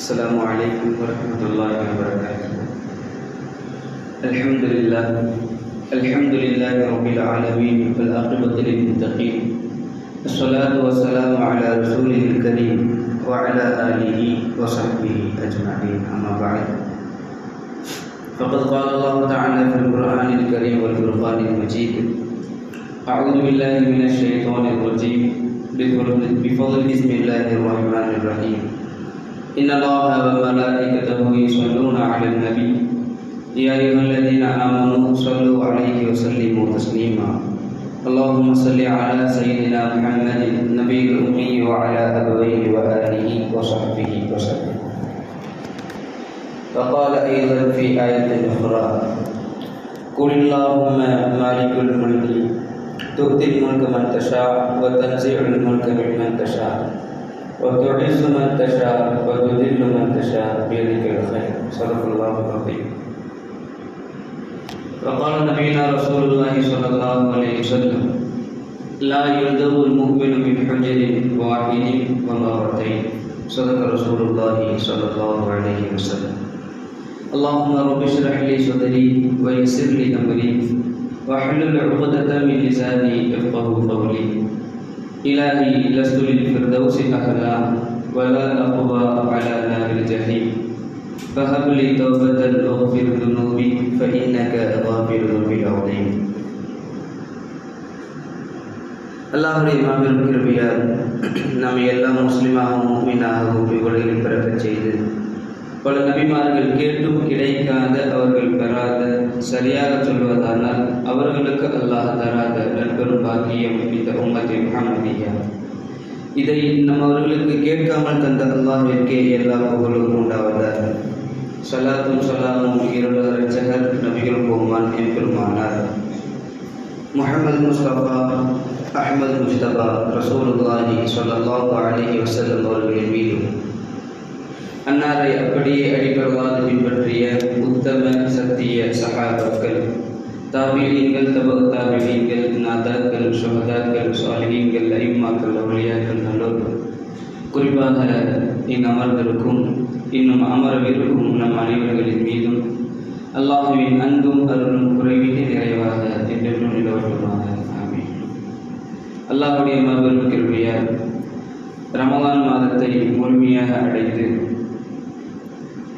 السلام عليكم ورحمة الله وبركاته. الحمد لله رب العالمين والعاقبة للمتقين. الصلاة والسلام على رسوله الكريم وعلى آله وصحبه أجمعين. أما بعد، فقد قال الله تعالى في القرآن الكريم والفرقان المجيد: أعوذ بالله من الشيطان الرجيم بفضل بسم الله الرحمن الرحيم. إن الله وملائكته يصلون على النبي يا أيها الذين آمنوا صلوا عليه وسلموا تسليما. اللهم صل على سيدنا محمد النبي الأمي وعلى أبويه وآله وصحبه وسلم. وقال أيضا في آية أخرى: قل اللهم مالك الملك تؤتي الملك من تشاء وتنزع الملك ممن تشاء وتعز من تشاء وتذل من تشاء بيدك الخير. صدق الله العظيم. وقال نبينا رسول الله صلى الله عليه وسلم: لا يلدغ المؤمن من حجر واحد ومرتين. صدق رسول الله صلى الله عليه وسلم. اللهم رب اشرح لي صدري ويسر لي أمري واحلل عقدة من لساني يفقهوا قولي. إلهي لست للفردوس أهلا ولا أقوى على نار الجحيم فهب لي توبة أغفر ذنوبي فإنك غافر الذنوب العظيم. அல்லாஹ்வுடைய மாபெரும் கிருபையால் நம்மை எல்லாம் முஸ்லிமாகவும் முஃமினாகவும் இவ்வுலகில் பிறக்கச் செய்து பல நபிமார்கள் கேட்டும் கிடைக்காத, அவர்கள் பெறாத, சரியாக சொல்வதானால் அவர்களுக்கு அல்லாஹ் தராத நற்பெரும் பாக்கியம் இந்த உம்மத்தி முஹம்மதியா. இதை நம் அவர்களுக்கு கேட்காமல் தந்த அல்லாஹ்விற்கே எல்லா புகழும் உண்டாவதாக. ஸலாத்தும் ஸலாமும் இருளர் இரட்சகர் நபிகள் கோமான் எம்பெருமானார் முஹம்மது முஸ்தபா அஹ்மது முஜ்தபா ரசூலுல்லாஹி ஸல்லல்லாஹு அலைஹி வஸல்லம் அவர்களின் மீதும், அன்னாரை அப்படியே அடிப்படைவாது பின்பற்றிய உத்தம சத்திய சஹாபாக்கள், தாபிஈன்கள், தபு தாபிஈன்கள், நாதாக்கள், ஷுஹதாக்கள், சாலிஹீன்கள், அஇம்மாக்கள், அவுலியாக்கள், நல்லோர்கள், குறிப்பாக அமர்ந்திருக்கும் இன்னும் அமரவிருக்கும் நம் அனைவர்களின் மீதும் அல்லாஹ்வின் அன்பும் அருளும் குறைவின்றி நிறைவாக என்றென்றும் நிலவட்டுமாக. ஆமீன். அல்லாஹ்வுடைய மாபெரும் கிருபையால் ரமலான் மாதத்தை முழுமையாக அடைந்து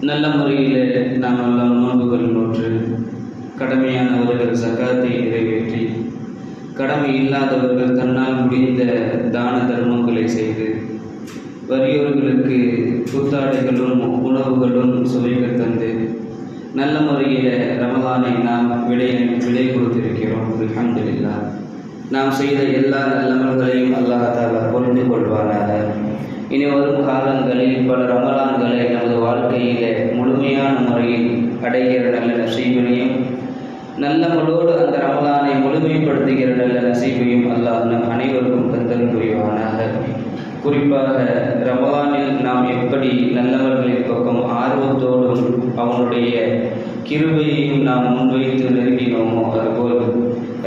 நல்ல முறையில் நாம் எல்லாம் நோன்புகள் நோற்று, கடமையானவர்கள் சகாத்தை நிறைவேற்றி, கடமை இல்லாதவர்கள் தன்னால் முடிந்த தான தர்மங்களை செய்து, வறியோர்களுக்கு புத்தாடைகளும் உணவுகளும் சுவைக்க தந்து நல்ல முறையில் ரமலானை நாம் விடை கொடுத்திருக்கிறோம். அல்ஹம்துலில்லாஹ். நாம் செய்த எல்லா நல்லமல்களையும் அல்லாஹ் தஆலா புரிந்து கொள்வானாக. இனி வரும் காலங்களில் பல ரமலான்களை நமது வாழ்க்கையிலே முழுமையான முறையில் அடைகிற நல்ல நசீபினையும், நல்லவளோடு அந்த ரமலானை முழுமைப்படுத்துகிற நல்ல நசீபையும் அல்லாஹ் நம் அனைவருக்கும் தந்தல் புரிவானாக. குறிப்பாக ரமலானில் நாம் எப்படி நல்லவர்களின் பக்கம் ஆர்வத்தோடும் அவனுடைய கிருபையையும் நாம் முன்வைத்து நெருங்கினோமோ, அதுபோல்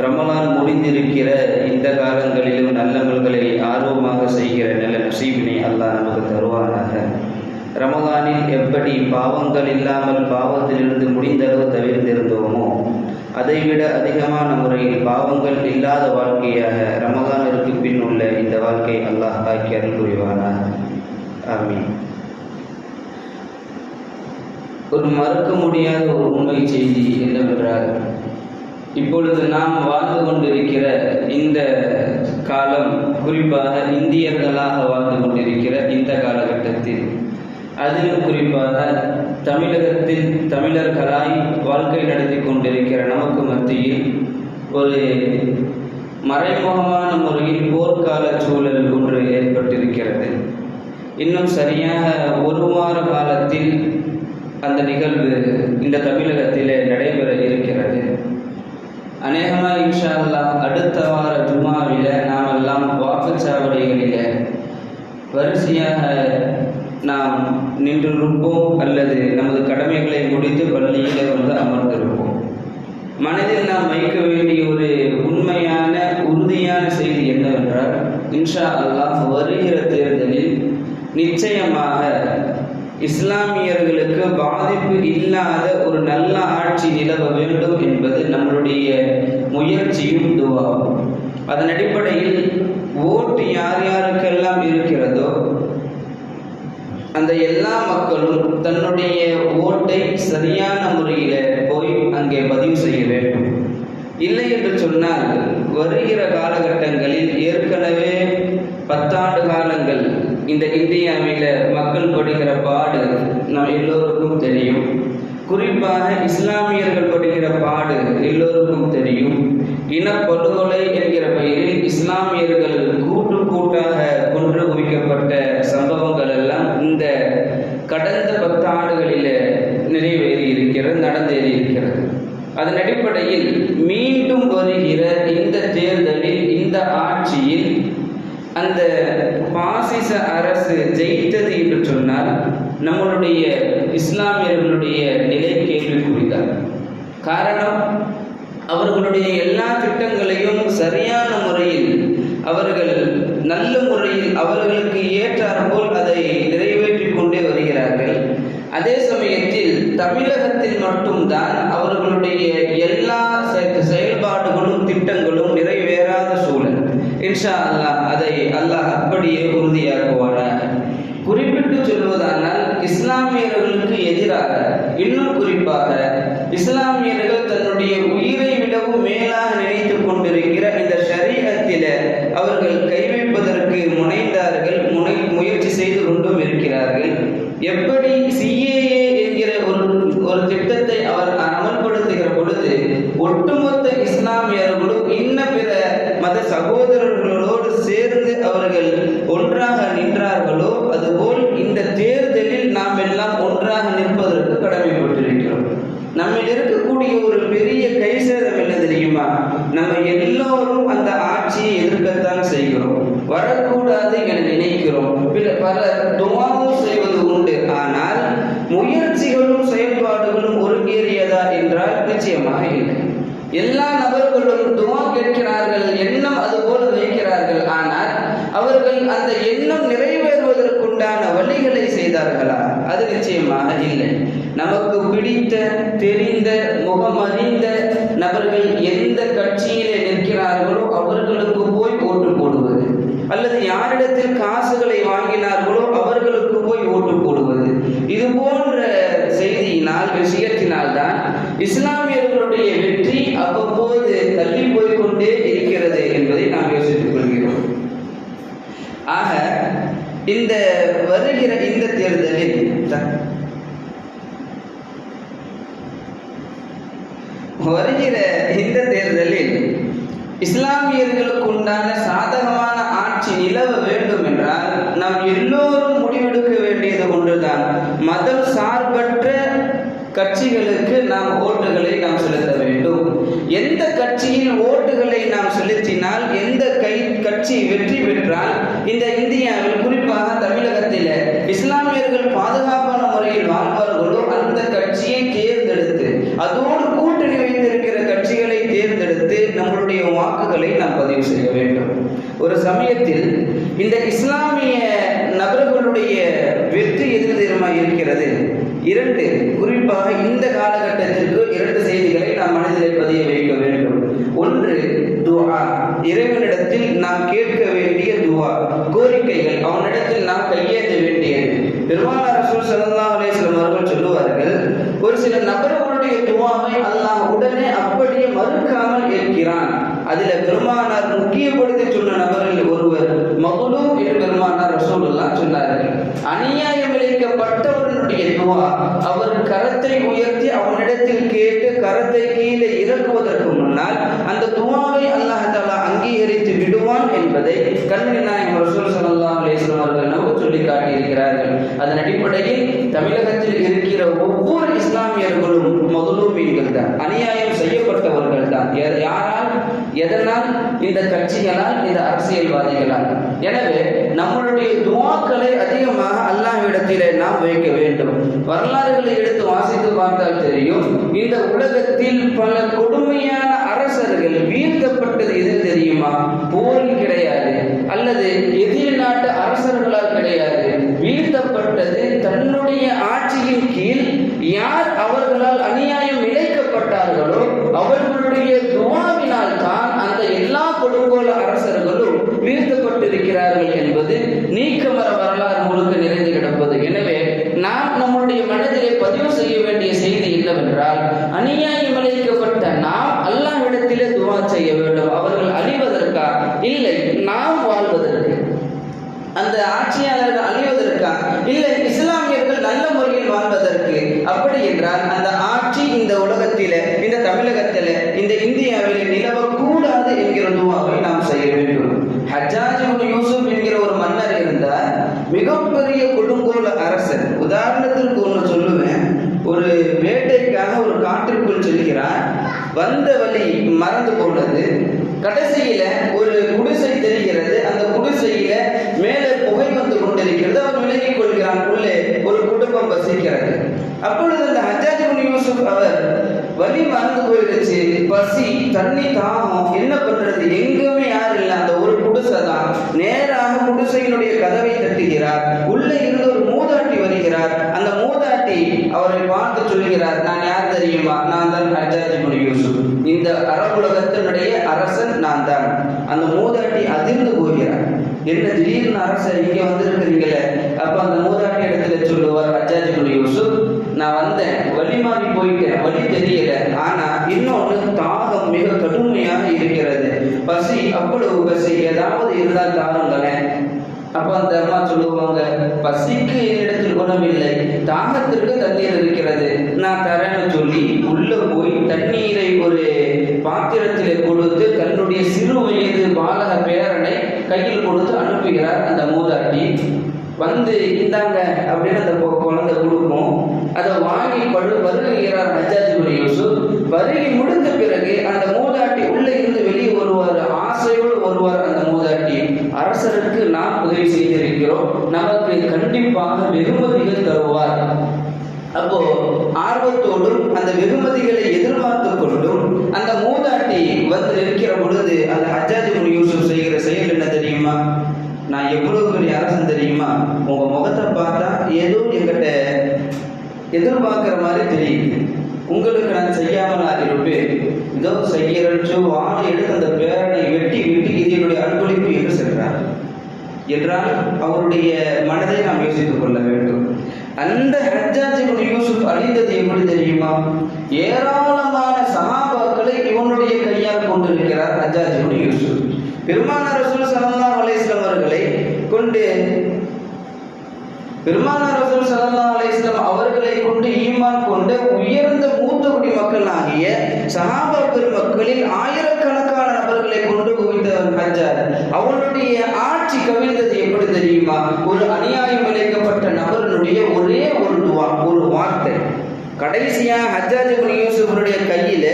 ரமலான் முடிந்திருக்கிற இந்த காலங்களிலும் நல்லவர்களை ஆர்வமாக செய்கிற நல்ல நசீபினை அல்லாஹ் நமக்கு தருவானாக. ரமலானில் எப்படி பாவங்கள் இல்லாமல் பாவத்திலிருந்து முடிந்தளவு தவிர்த்திருந்தோமோ, அதைவிட அதிகமான முறையில் பாவங்கள் இல்லாத வாழ்க்கையாக ரமலானிற்கு பின் உள்ள இந்த வாழ்க்கை அல்லாஹ் ஆக்கி அருள் புரிவானாக. ஆமீன். ஒரு மறுக்க முடியாத ஒரு உண்மை செய்தி என்னவென்றால், இப்பொழுது நாம் வாழ்ந்து கொண்டிருக்கிற இந்த காலம், குறிப்பாக இந்தியர்களாக வாழ்ந்து கொண்டிருக்கிற இந்த காலகட்டத்தில், அதிலும் குறிப்பாக தமிழகத்தில் தமிழர்களாய் வாழ்க்கை நடத்தி கொண்டிருக்கிற நமக்கு மத்தியில் ஒரு மறைமுகமான முறையில் போர்க்கால சூழல் ஒன்று ஏற்பட்டிருக்கிறது. இன்னும் சரியாக ஒரு வார காலத்தில் அந்த நிகழ்வு இந்த தமிழகத்திலே நடைபெற இருக்கிறது. அநேகமாக இன்ஷா அல்லாஹ் அடுத்த வார ஜுமாவில நாம் எல்லாம் வாக்குச்சாவடிகளில் வரிசையாக நாம் நின்றிருப்போம் அல்லது நமது கடமைகளை முடித்து பள்ளியிலே வந்து அமர்ந்திருப்போம். மனதில் நாம் வைக்க வேண்டிய ஒரு உண்மையான உறுதியான செய்தி என்னவென்றால், இன்ஷா அல்லாஹ் வருகிற தேர்தலில் நிச்சயமாக இஸ்லாமியர்களுக்கு பாதிப்பு இல்லாத ஒரு நல்ல ஆட்சி நிலவ வேண்டும் என்பது நம்மளுடைய முயற்சியும் துவாவும். அதன் அடிப்படையில் ஓட்டு யார் யாருக்கெல்லாம் இருக்கிறதோ அந்த எல்லா மக்களும் தன்னுடைய ஓட்டை சரியான முறையில் போய் அங்கே பதிவு செய்ய வேண்டும். இல்லை என்று சொன்னால் வருகிற காலகட்டங்களில் ஏற்கனவே 10 ஆண்டு காலங்கள் இந்த இந்தியாவில் மக்கள் படுகிற பாடு நம் எல்லோருக்கும் தெரியும். குறிப்பாக இஸ்லாமியர்கள் படுகிற பாடு எல்லோருக்கும் தெரியும். இனப்படுகொலை என்கிற பெயரில் இஸ்லாமியர்கள் கூட்டாக கொன்று குவிக்கப்பட்ட சம்பவங்கள் எல்லாம் இந்த கடந்த 10 ஆண்டுகளில் நிறைவேறி இருக்கிறது, நடந்தேறி இருக்கிறது. அதன் அடிப்படையில் மீண்டும் வருகிற இந்த தேர்தலில், இந்த ஆட்சியில் அந்த பாசிச அரசு ஜெயித்தது என்று சொன்னால் நம்மளுடைய இஸ்லாமியர்களுடைய நிலை கேள்விக்குறிதான். காரணம், அவர்களுடைய எல்லா திட்டங்களையும் சரியான முறையில் அவர்கள் நல்ல முறையில் அவர்களுக்கு ஏற்றாற்போல் அதை நிறைவேற்றிக் கொண்டே வருகிறார்கள். அதே சமயத்தில் தமிழகத்தில் மட்டும்தான் அவர்களுடைய எல்லா செயல்பாடுகளும் திட்டங்களும் நிறைவேறாத சூழல். இன்ஷா அல்லாஹ் அதை அல்லாஹ் அப்படியே உறுதியாக்குவானாக. குறிப்பிட்டு சொல்வதானால் இஸ்லாமியர்களுக்கு எதிராக, இன்னும் குறிப்பாக இஸ்லாமியர்கள் தன்னுடைய உயிரை விடவும் மேலாக நினைத்துக் கொண்டிருக்கிற இந்த ஷரீஅத்தில அவர்கள் கை வைப்பதற்கு முனைந்தார்கள், முயற்சி செய்து கொண்டும் இருக்கிறார்கள். எப்படி CAA என்கிற ஒரு திட்டத்தை அவர் அமல்படுத்துகிற பொழுது ஒட்டுமொத்த இஸ்லாமியர்களும் இன்ன பிற மத சகோதரர்களோடு சேர்ந்து அவர்கள் ஒன்றாக நின்றார்களோ, அதுபோல் இந்த தேர்தலில் நாம் எல்லாம் ஒன்றாக நிற்பதற்கு கடமைப்பட்டிருக்கிறோம். நம்ம இருக்கக்கூடிய ஒரு பெரிய கைசேதம் என்ன தெரியுமா? நம்ம எல்லோரும் அந்த ஆட்சியை எதிர்க்கத்தான் செய்கிறோம், வரக்கூடாது என நினைக்கிறோம், பல துவாவும் செய்வது உண்டு. ஆனால் முயற்சிகளும் செயல்பாடுகளும் ஒருங்கேறியதா என்றால் நிச்சயமாக இல்லை. எல்லா நபர்களும் துவா கேட்கிறார்கள், எண்ணம் அதுபோல வைக்கிறார்கள். ஆனால் அவர்கள் அந்த எண்ணம் நிறைவேறுவதற்குண்டான வழிகளை செய்தார்களா? அது நிச்சயமாக இல்லை. நமக்கு பிடித்த, தெரிந்த, முகமறிந்த நபர்கள் எந்த கட்சியிலே நிற்கிறார்களோ அவர்களுக்கு போய் ஓட்டு போடுவது, அல்லது யாரிடத்தில் காசுகளை வாங்கினார்களோ அவர்களுக்கு போய் ஓட்டு போடுவது, இது போன்ற செய்தியினால், விஷயத்தினால் தான் இஸ்லாமியர்களுடைய வெற்றி அவ்வப்போது தள்ளி போய்கொண்டே இருக்கிறது என்பதை நாம் யோசித்துக் கொள்கிறோம். ஆக இந்த வருகிற இந்த தேர்தலில் இஸ்லாமியர்களுக்கு உண்டான சாதகமான ஆட்சி நிலவ வேண்டும் என்றால் நாம் எல்லோரும் முடிவெடுக்க வேண்டியது ஒன்றுதான். மதம் சார்பற்ற கட்சிகளுக்கு நாம் ஓட்டுகளை நாம் செலுத்த வேண்டும். எந்த கட்சியில் ஓட்டுகளை நாம் செலுத்தினால், எந்த கட்சி வெற்றி பெற்றால் இந்த இந்தியாவில், குறிப்பாக தமிழகத்தில் இஸ்லாமியர்கள் பாதுகாப்பான முறையில் வாழ்வார்களோ அந்த கட்சியை தேர்ந்தெடுத்து, அதோடு கூட்டணி வைத்திருக்கிற கட்சிகளை தேர்ந்தெடுத்து நம்மளுடைய வாக்குகளை நாம் பதிவு செய்ய வேண்டும். ஒரு சமயத்தில் இந்த இஸ்லாமிய நபர்களுடைய வெற்றி எதிர்திரமாக இருக்கிறது. 2, குறிப்பாக இந்த காலகட்டத்திற்கு 2 செய்திகளை நாம் மனதிலே பதிய வைக்க வேண்டும். ஒன்று, துஆ. இறைவனிடத்தில் நாம் கேட்க வேண்டிய துஆ, கோரிக்கைகள், அவனிடத்தில் நாம் கையேற்ற வேண்டியது. பெருமானார் ரசூல் ஸல்லல்லாஹு அலைஹி வஸல்லம் அவர்கள் சொல்லுவார்கள், ஒரு சில நபர்களுடைய துஆவை அல்லாஹ் உடனே அப்படியே மறுக்காமல் ஏற்கிறான். அதில் பெருமானார் முக்கியப்படுத்தி சொன்ன நபரில் ஒருவர் மக்லூம் என்று பெருமானார் ரசூலுல்லாஹ் சொன்னார்கள். அநியாயம் இழைக்கப்பட்டவனுடைய துஆ, அவர் கரத்தை உயர்த்தி அவனிடத்தில் கேட்டு கரத்தை கீழே இறக்குவதற்கு முன்னால் அந்த துஆவை அல்லாஹ் தஆலா அங்கீகரித்து விடுவான் என்பதை கண்மணி நாயகம் ரசூல் ஸல்லல்லாஹு அலைஹி வஸல்லம் அவர்கள் நமக்கு சொல்லி காட்டியிருக்கிறார்கள். அதன் அடிப்படையில் தமிழகத்தில் இருக்கிற ஒவ்வொரு இஸ்லாமியர்களும் மக்லூமீன்கள் தான், அநியாயம் செய்யப்பட்டவர்கள் தான். யாரால்? எதனால்? இந்த கட்சிகளால், இந்த அரசியல்வாதிகளால். எனவே நம்மளுடைய துஆக்களை அதிகமாக அல்லாஹ்விடத்திலே நாம் வைக்க வேண்டும். வரலாறுகளை எடுத்து வாசித்து பார்த்தால் தெரியும், இந்த உலகத்தில் பல கொடுமையான அரசர்கள் வீழ்த்தப்பட்டது எது தெரியுமா? போரில் கிடையாது, அல்லது எதிர் நாட்டு அரசர்களால் கிடையாது. வீழ்த்தப்பட்டது தன்னுடைய ஆட்சியின் கீழ் யார் அவர்களால் அநியாயம் இழைக்கப்பட்டார்களோ அவர்களுடைய துஆவினால் தான் அந்த எல்லா கொடுங்கோல அரசர்களும் வீழ்த்தப்பட்டிருக்கிறார்கள் என்பது நீக்கமர வரலாறு முழுக்க நிறைந்து கிடப்பது. எனவே நாம் நம்முடைய மனதிலே பதிவு செய்ய வேண்டிய செய்தி என்னவென்றால், அநியாயம் இழைக்கப்பட்ட நாம் அல்லாஹ்விடத்திலே துஆ செய்ய வேண்டும். அவர்கள் அழிவதற்கா? இல்லை, நாம் வாழ்வதற்கு. அந்த ஆட்சியாளர்கள் அழிவதற்கா? இல்லை, இஸ்லாமியர்கள் நல்ல முறையில் வாழ்வதற்கு. அப்படி என்றால் அந்த ஆட்சி இந்த உலகத்திலே, இந்த தமிழகத்திலே, இந்த இந்தியாவிலே நிலவக்கூடாது என்கிற துஆவை நாம் செய்ய வேண்டும். ஹஜ்ஜாஜ் இப்னு யூசுப் என்கிற ஒரு மன்னர் இருந்தார், மிகப்பெரிய கொடுங்கோல அரசர். உதாரணத்திற்கு ஒன்று சொல்லுவேன். ஒரு வேட்டைக்காக ஒரு காட்டிற்குள் செல்கிறார். வந்த வழி மறந்து போனது. கடைசியில ஒரு குடிசை தெரிகிறது. அந்த குடிசையில மேலே புகை வந்து கொண்டிருக்கிறது. அவர் விலகிக் கொள்கிறான். உள்ளே ஒரு குடும்பம் வசிக்கிறது. அப்பொழுது அந்த ஹஜ்ஜாஜ் இப்னு யூசுப் அவர் வழி மறந்து போயிடுச்சு, பசி, தண்ணி, தாகம், என்ன பண்றது? எங்குமே யார் இல்லை, அந்த ஒரு குடிசை தான். நேராக குடிசையினுடைய கதவை தட்டுகிறார். உள்ளே இருந்து ஒரு மூதாட்டி வருகிறார். அந்த மூதாட்டி அவரை பார்த்து சொல்கிறார், நான் யார் தெரியுமா? நான் தான் ஹஜ்ஜாஜ் இப்னு யூசுப், இந்த அரபுலகத்தினுடைய அரசன் நான் தான். அந்த மூதாட்டி அதிர்ந்து போகிறார். என்ன திடீர்னு அரசர் இங்கே வந்திருக்கிறீங்களே? அப்ப அந்த மூதாட்டி இடத்துல சொல்லுவார் ஹஜ்ஜாஜ் இப்னு யூசுப், நான் வந்தேன், வழி மாறி போயிட்டேன், வழி தெரியல. ஆனா இன்னொன்று, தாகம் மிக கடுமையாக இருக்கிறது, பசி, அவ்வளவு பசி, ஏதாவது இருந்தால் தாருங்களேன். அப்ப அந்த அம்மா சொல்லுவாங்க, பசிக்கு என்னிடத்தில் குணமில்லை, தாகத்திற்கு தண்ணீர் இருக்கிறது, நான் தரேன்னு சொல்லி உள்ள போய் தண்ணீரை ஒரு பாத்திரத்திலே கொடுத்து தன்னுடைய சிறு வயது பாலக பேரனை கையில் கொடுத்து அனுப்புகிறார் அந்த மூதாட்டி. வந்து இந்தாங்க அப்படின்னு அந்த குழந்தை கொடுக்கும். அதை வாங்கி வருகிறார் ஹஜ்ஜாஜ் இப்னு யூசுப். வருகை முடிந்த பிறகு அந்த மூதாட்டி உள்ளே இருந்து வெளியே வருவார். ஆசையோடு வருவார் அந்த மூதாட்டி. அரசருக்கு நாம் உதவி செய்திருக்கிறோம், நமக்கு கண்டிப்பாக வெகுமதிகள் தருவார். அப்போ ஆர்வத்தோடும் அந்த வெகுமதிகளை எதிர்பார்த்து கொண்டும் அந்த மூதாட்டி வந்து இருக்கிற பொழுது அந்த ஹஜ்ஜாஜ் இப்னு யூசுப் செய்கிற செயல் என்ன தெரியுமா? நான் எவ்வளவு பெரிய அரசன் தெரியுமா? உங்க முகத்தை பார்த்தா ஏதோ என்கிட்ட எதிர்பார்க்கிற மாதிரி தெரியுது. உங்களுக்கு நான் செய்யாமல் இருப்பேன். இதோ செய்யறச்சு வாழை எடுத்து அந்த பேரனை வெட்டி வெட்டி இது என்னுடைய அன்பளிப்பு என்று சென்றார் என்றால் அவருடைய மனதை நாம் யோசித்துக் கொள்ள வேண்டும். அந்த ஹஜ்ஜாஜ் இப்னு யூசுப் அழிந்தது எப்படி தெரியுமா? ஏராளமான சஹாபாக்களை இவனுடைய கையால் கொண்டிருக்கிறார் ஹஜ்ஜாஜ் இப்னு யூசுப். பெருமானார் ரசூல் ஸல்லல்லாஹு அலைஹி வஸல்லம் அவர்களை கொண்டு அவர்களை கொண்டு ஈமான் கொண்ட உயர்ந்த மூத்த குடி மக்கள் ஆகிய சஹாபா பெருமக்களில் ஆயிரக்கணக்கான நபர்களை கொண்டு குவித்தவன் ஹஜ்ஜாஜ். அவனுடைய ஆட்சி கவிழ்ந்தது எப்படி தெரியுமா? ஒரு அநியாயம் இழைக்கப்பட்ட நபர்களுடைய ஒரே ஒரு துவா, ஒரு வார்த்தை. கடைசியாக ஹஜ்ஜாஜ் இப்னு யூசுஃபுடைய கையில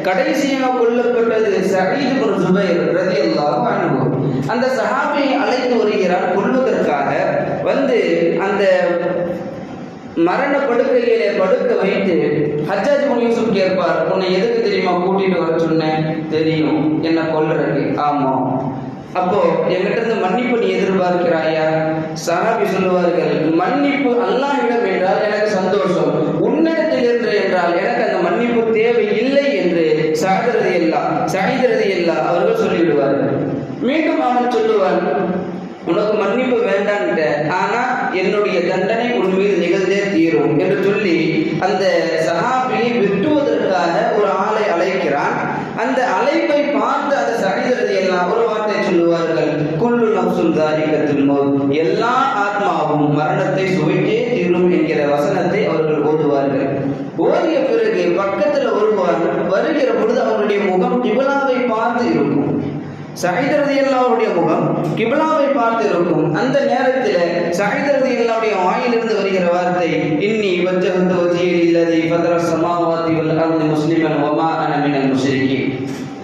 கடைசியாக கொல்லப்பட்டது சயீத் இப்னு ஜுபைர் ரலியல்லாஹு அன்ஹு. அந்த சஹாபியை அழைத்து வருகிறார் கொல்வதற்காக. வந்து அந்த மரண படுக்கையிலே படுக்க வைத்து ஹஜ்ஜாஜ் இப்னு யூசுப் கேட்பார், உன்னை எதுக்கு தெரியுமா கூட்டிட்டு வர சொன்னேன்? தெரியும், என்ன கொல்றதுக்கு. ஆமா. அப்போ என்கிட்ட இருந்து மன்னிப்பு நீ எதிர்பார்க்கிறாயா? சஹாபி சொல்லுவார்கள், மன்னிப்பு அல்லாஹ்விடம் என்றால் எனக்கு சந்தோஷம், உன்னிடத்தில் என்று என்றால் எனக்கு அந்த மன்னிப்பு தேவை இல்லை என்று சயீத் ரலியல்லாஹு அவர்கள் சொல்லிவிடுவார்கள். மீண்டும் அவன் சொல்லுவான், உனக்கு மன்னிப்பு வேண்டான்ட்ட, ஆனா என்னுடைய தண்டனை உன் மீது நிகழ்ந்தே தீரும் என்று சொல்லி அந்த சஹாபியை வெட்டுவதற்காக ஒரு ஆளை அழைக்கிறான். அந்த அழைப்பை பார்த்து அந்த சயீத் ரலியல்லாஹு ஒரு வார்த்தை சொல்லுவார்கள், குல்லு நஃப்ஸுன் ஸாயிகத்துல் மௌத், எல்லா ஆத்மாவும் மரணத்தை சுவைத்தே தீரும் என்கிற வசனத்தை அவர்கள் ஓதுவார்கள். ஓதிய பிறகு பக்கத்தில் வருகிற பொழுது அவருடைய முகம் கிபிலாவை பார்த்து இருக்கும். சயீத் ரலியல்லாஹுடைய முகம் கிபிலாவை பார்த்து இருக்கும். அந்த நேரத்தில் சயீத் ரலியல்லாஹுடைய வாயிலிருந்து வருகிற வார்த்தை, இன்னி வஜ்ஜஹது வஜ்ஹி லில்லதி ஃபதர ஸமாவாதி வல் அர்தி முஸ்லிமன் வமா அன மினல் முஷ்ரிகீன்.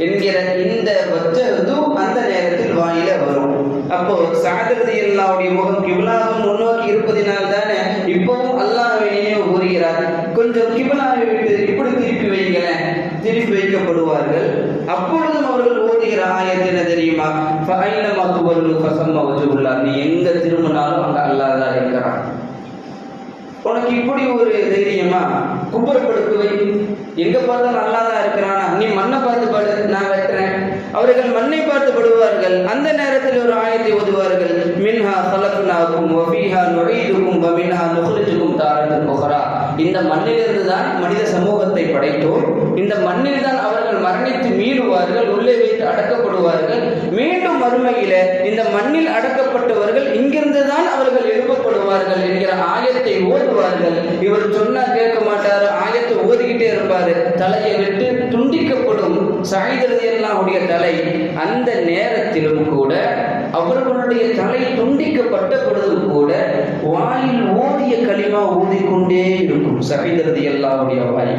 என்கிற இந்த வஜ்ஜது அந்த நேரத்தில் வாயில வரும். அப்போ சஅத் ரலியல்லாஹு முகம் கிப்லாவும் முன்னோக்கி இருப்பதினால் தானே இப்பவும் அல்லாஹ்வை நினைவு கூறுகிறார். கொஞ்சம் கிப்லாவை விட்டு இப்படி திருப்பி வைங்களேன், திருப்பி வைக்கப்படுவார்கள். அப்பொழுதும் அவர்கள் ஓதுகிற ஆயத்து என்ன தெரியுமா? ஃபஐனமா துவல்லு ஃபஸம்ம வஜ்ஹுல்லாஹ். நீ எங்க திரும்பினாலும் அங்க அல்லாஹ் தான் இருக்கிறான். உனக்கு இப்படி ஒரு தைரியமா? குப்புறப்படுத்துவை, எங்க பார்த்தாலும் அல்லாஹ் தான் இருக்கிறானா? நீ மண்ணை பார்த்து படு, நான் வைக்கிறேன். அவர்கள் மண்ணை பார்த்து படுவார்கள். அந்த நேரத்தில் ஒரு ஆயத்தை ஓதுவார்கள். மின்ஹா ஸலக்னாகும் வ ஃபீஹா நுஈதுகும் வ மின்ஹா நுக்ரிஜுகும் தாரத்தன் உக்ரா. இந்த மண்ணிலிருந்து தான் மனித சமூகத்தை படைத்தோம். இந்த மண்ணில் தான் அவர்கள் மரணித்து மீளுவார்கள், உள்ளே வைத்து அடக்கப்படுவார்கள். மீண்டும் மறுமையில இந்த மண்ணில் அடக்கப்பட்டவர்கள் இங்கிருந்து தான் அவர்கள் எழுப்பப்படுவார்கள் என்கிற ஆயத்தை ஓதுவார்கள். இவர் சொன்னா கேட்க மாட்டாரு, ஆயத்தை ஓதிக்கிட்டே இருப்பாரு. தலையை விட்டு துண்டிக்கப்படும் சஅத் ரலியல்லாஹுடைய தலை. அந்த நேரத்திலும் கூட, அவர்களுடைய தலை துண்டிக்கப்பட்ட பொழுதும் கூட வாயில் ஓதிய கலிமா ஓதிக்கொண்டே இருக்கும். சஅத் ரலியல்லாஹுடைய வாய்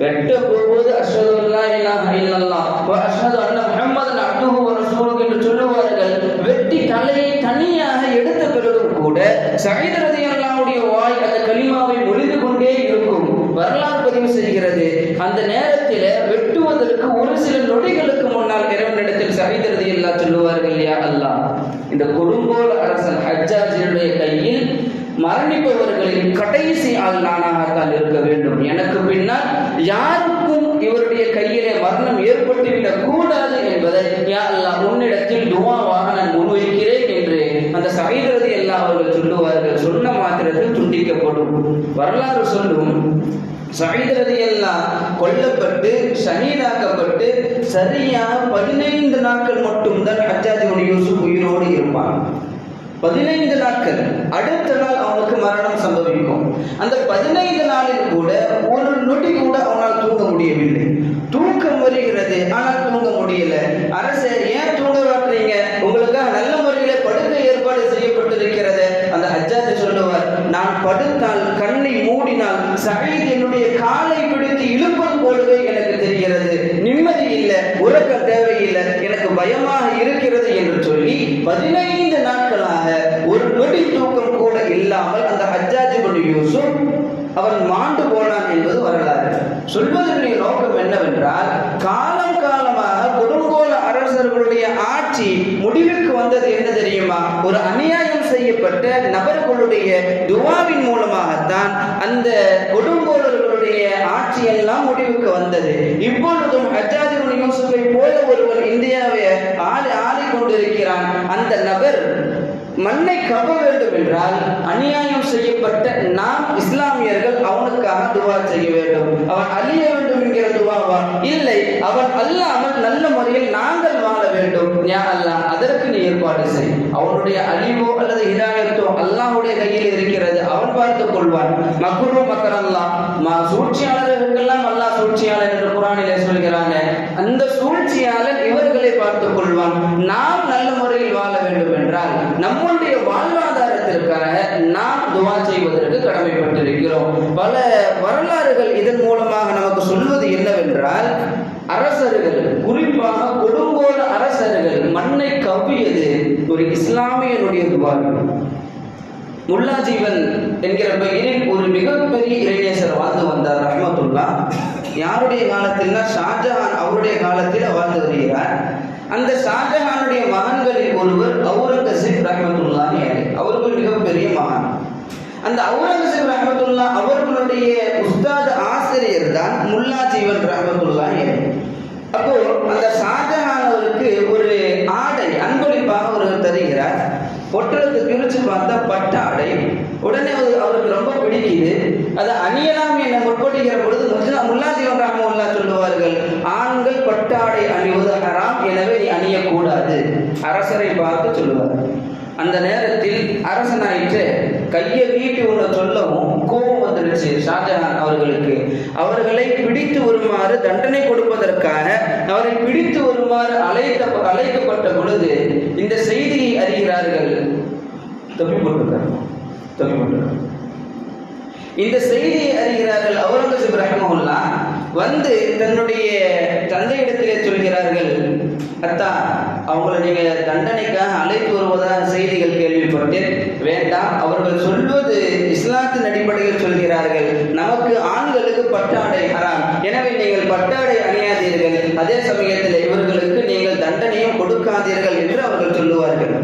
வெட்ட போகும்போது அஷ்ஹது அல்லா இலாஹா இல்லல்லாஹ் வ அஷ்ஹது அன்ன முஹம்மதன் அப்துஹு வ ரசூலுஹு என்று சொல்லுவார்கள். வெட்டி தலையை தனியாக எடுத்த பிறகும் கூட சஅத் ரலியல்லாஹுடைய வாய் அந்த கலிமாவை மொழிந்து கொண்டே இருக்கும். வரலாறு பதிவு செய்கிறது. அந்த நேரத்தில் வெட்டுவதற்கு ஒரு சில நொடிகளுக்கு முன்னால் இறைவனிடத்தில் சஅத் ரலியல்லாஹு சொல்லுவார்கள், யா அல்லாஹ், இந்த கொடுங்கோல் அரசன் ஹஜ்ஜாஜினுடைய கையில் மரணிப்பவர்களின் கடைசி ஆள் நானாகத்தான் இருக்க வேண்டும். எனக்கு பின்னால் யாருக்கும் இவருடைய கையிலே மரணம் ஏற்பட்டுவிடக் கூடாது என்பதை யா அல்லாஹ் உன்னிடத்தில் துஆவாக நான் முன்வைக்கிறேன் என்று அந்த சஅத் ரலியல்லாஹு அவர்கள் சொல்லுவார்கள். சொன்ன மாத்திரத்தில் துண்டிக்கப்படும். வரலாறு சொல்லும், சஅத் ரலியல்லாஹு கொல்லப்பட்டு ஷஹீதாக்கப்பட்டு சரியாக 15 நாட்கள் மட்டும்தான் ஹஜ்ஜாஜ் இப்னு யூசுப் உயிரோடு இருப்பான். 15 நாட்கள். அடுத்த நாள் அவனுக்கு மரணம் சம்பவிக்கும். அந்த 15 நாளில் கூட ஒரு நொடி கூட அவனால் தூங்க முடியவில்லை. தூக்கம் வருகிறது, ஆனால் தூங்க முடியல. அரசே, ஏன் தூங்க மாட்டீங்க? உங்களுக்காக நல்ல முறையில படுக்கை ஏற்பாடு செய்யப்பட்டிருக்கிறது. அந்த ஹஜ்ஜாஜ் சொல்லுவார், நான் படுத்தால், கண்ணை மூடினால் சஅத் என்னுடைய காலை பிடித்து இழுப்பது போலவே எனக்கு தெரிகிறது. நிம்மதி இல்லை, உறக்கம் தேவையில்லை, எனக்கு பயமாக இருக்கிறது என்று சொல்லி 15 நாட்களாக ஒரு நொடி தூக்கம் கூட இல்லாமல் அந்த ஹஜ்ஜாஜ் இப்னு யூசுப் அவன் மாண்டு போனான் என்பது வரலாறு. சொல்வதனுடைய நோக்கம் என்னவென்றால், காலம் காலமாக கொடுங்கோல அரசர்களுடைய ஆட்சி முடிவுக்கு வந்தது என்ன தெரியுமா? ஒரு அநியாயம் செய்யப்பட்ட நபர்களுடைய துஆவின் மூலமாகத்தான் அந்த கொடுங்கோலர்களுடைய ஆட்சி எல்லாம் முடிவுக்கு வந்தது. இப்பொழுதும் ஹஜ்ஜாஜ் இப்னு யூசுஃபை போல ஒருவர் இந்தியாவை ஆளிக்கொண்டிருக்கிறான். அந்த நபர் மண்ணை கவ வேண்டும் என்றால் அநியாயம் செய்யப்பட்ட நாம் இஸ்லாமியர்கள் அவனுக்காக துவா செய்ய வேண்டும். அவன் அழிய வேண்டும் என்கிற துவாவா? இல்லை, அவன் அல்லாமல் நல்ல முறையில் நாங்கள் வாழ வேண்டும். யா அல்லாஹ், அதற்கு நீ ஏற்பாடு செய். அவனுடைய அழிவோ அல்லது ஹிதாயத்தோ அல்லாஹ்வுடைய கையில் இருக்கிறது, அவன் பார்த்துக் கொள்வான். மக்ரூ மக்கரல்லாஹ், சூழ்ச்சியாளர்களுக்கெல்லாம் அல்லாஹ் சூழ்ச்சியாளர் என்று குர்ஆனிலே சொல்கிறாங்க. அந்த சூழ்ச்சியாளர் இவர்களை பார்த்துக் கொள்வான். நாம் நல்ல முறையில் வாழ வேண்டும் என்றால் நம்முடைய வாழ்வாதாரத்திற்காக நாம் துஆ செய்வதற்கு கடமைப்பட்டிருக்கிறோம். பல வரலாறுகள் இதன் மூலமாக நமக்கு சொல்வது என்னவென்றால், அரசர்கள், குறிப்பாக கொடுங்கோல அரசர்கள் மண்ணை கவ்வியது ஒரு இஸ்லாமியனுடைய துஆ. முல்லா ஜீவன் என்கிற பெயரில் ஒரு மிகப்பெரிய இறைநேசர் வாழ்ந்து வந்தார் ரஹ்மத்துல்லாஹ். யாருடைய காலத்தில்னா ஷாஜஹான் அவருடைய காலத்தில் வாழ்ந்து வருகிறார். அந்த ஷாஜஹானுடைய மகன்களில் ஒருவர் அவுரங்கசீப் ரஹ்மத்துல்லாஹி அலைஹி. அவர்கள் மிகப்பெரிய மகான். அந்த அவுரங்கசீப் ரஹ்மத்துல்லாஹ் அவர்களுடைய உஸ்தாத் ஆசிரியர் தான் முல்லா ஜீவன் ரஹ்மத்துல்லாஹி அலைஹி. அப்போ அந்த ஷாஜஹான் அவருக்கு ஒரு ஆடை அன்பளிப்பாக ஒரு தருகிறார். பொட்டலத்தை பிரிச்சு பார்த்தா பட்டாடை. உடனே அவருக்கு ரொம்ப பிடிக்குது. அதை அணியலாம் என முற்படுகிற பொழுது முல்லா ஜீவன் ரஹ்மத்துல்லாஹ் சொல்லுவார்கள், ஆண்கள் பட்டாடை அணிவது ஹராம், எனவே நீ அணியக்கூடாது. அரசரை பார்த்து சொல்லுவார். அந்த நேரத்தில் அரசனாயிற்று கையை நீட்டி ஒன்று சொல்லவும் கோபம் வந்துடுச்சு ஷாஜஹான் அவர்களுக்கு. அவர்களை பிடித்து வருமாறு தண்டனை கொடுப்பதற்காக அவரை பிடித்து வருமாறு அழைக்கப்பட்ட பொழுது இந்த செய்தியை அறிகிறார்கள். இந்த செய்தியை அறிகிறார்கள் அவுரங்கசீப் ரஹ்மத்துல்லாஹ். வந்து தன்னுடைய தந்தையிடத்திலே சொல்கிறார்கள், அத்தா அவங்களை நீங்க தண்டனைக்காக அழைத்து வருவதாக செய்திகள் கேள்விப்பட்டேன். வேண்டாம், அவர்கள் சொல்வது இஸ்லாத்தின் அடிப்படையில் சொல்கிறார்கள், நமக்கு ஆண்களுக்கு பட்டாடை ஹராம், எனவே நீங்கள் பட்டாடை அணியாதீர்கள், அதே சமயத்தில் இவர்களுக்கு நீங்கள் தண்டனையும் கொடுக்காதீர்கள் என்று அவர்கள் சொல்லுவார்கள்.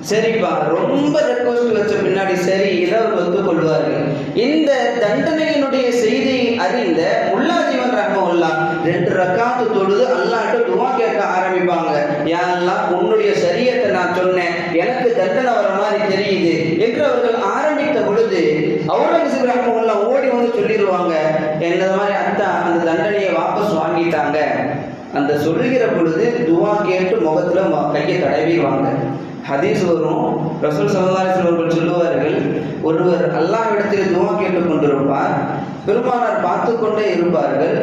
சரிப்பா, ரொம்ப ரெக்வஸ்ட் வச்ச பின்னாடி சரி இதை அவர் ஒத்துக்கொள்வார்கள். இந்த தண்டனையினுடைய செய்தியை அறிந்த முல்லாஜிவன் ரஹ்மத்துல்லாஹ் 2 ரக்காத்து தொழுது அல்லாஹ்ட்ட துஆ கேட்க ஆரம்பிப்பாங்க. யா அல்லாஹ், உன்னுடைய ஷரியத்தை நான் சொன்னேன், எனக்கு தண்டனை வர மாதிரி தெரியுது என்று அவர்கள் ஆரம்பித்த பொழுது அவுரங்கசீப் ரஹ்மத்துல்லாஹ் ஓடி வந்து சொல்லிடுவாங்க, என்ன மாதிரி அத்தா அந்த தண்டனையை வாபஸ் வாங்கிட்டாங்க. அந்த சொல்லுகிற பொழுது துஆ கேட்டு முகத்துல கையை தடவிடுவாங்க. ஹதீஸ் வரும், ரசூல் ஸல்லல்லாஹு அலைஹி வஸல்லம் அவர்கள் சொல்லுவார்கள், ஒருவர் அல்லாஹ்விடத்தில் துஆ கேட்டுக் கொண்டிருப்பார், பெருமானார் பார்த்து கொண்டே இருப்பார்கள்.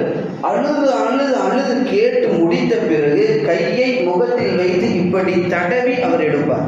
அழுது அழுது அழுது கேட்டு முடித்த பிறகு கையை முகத்தில் வைத்து இப்படி தடவி அவர் எடுப்பார்.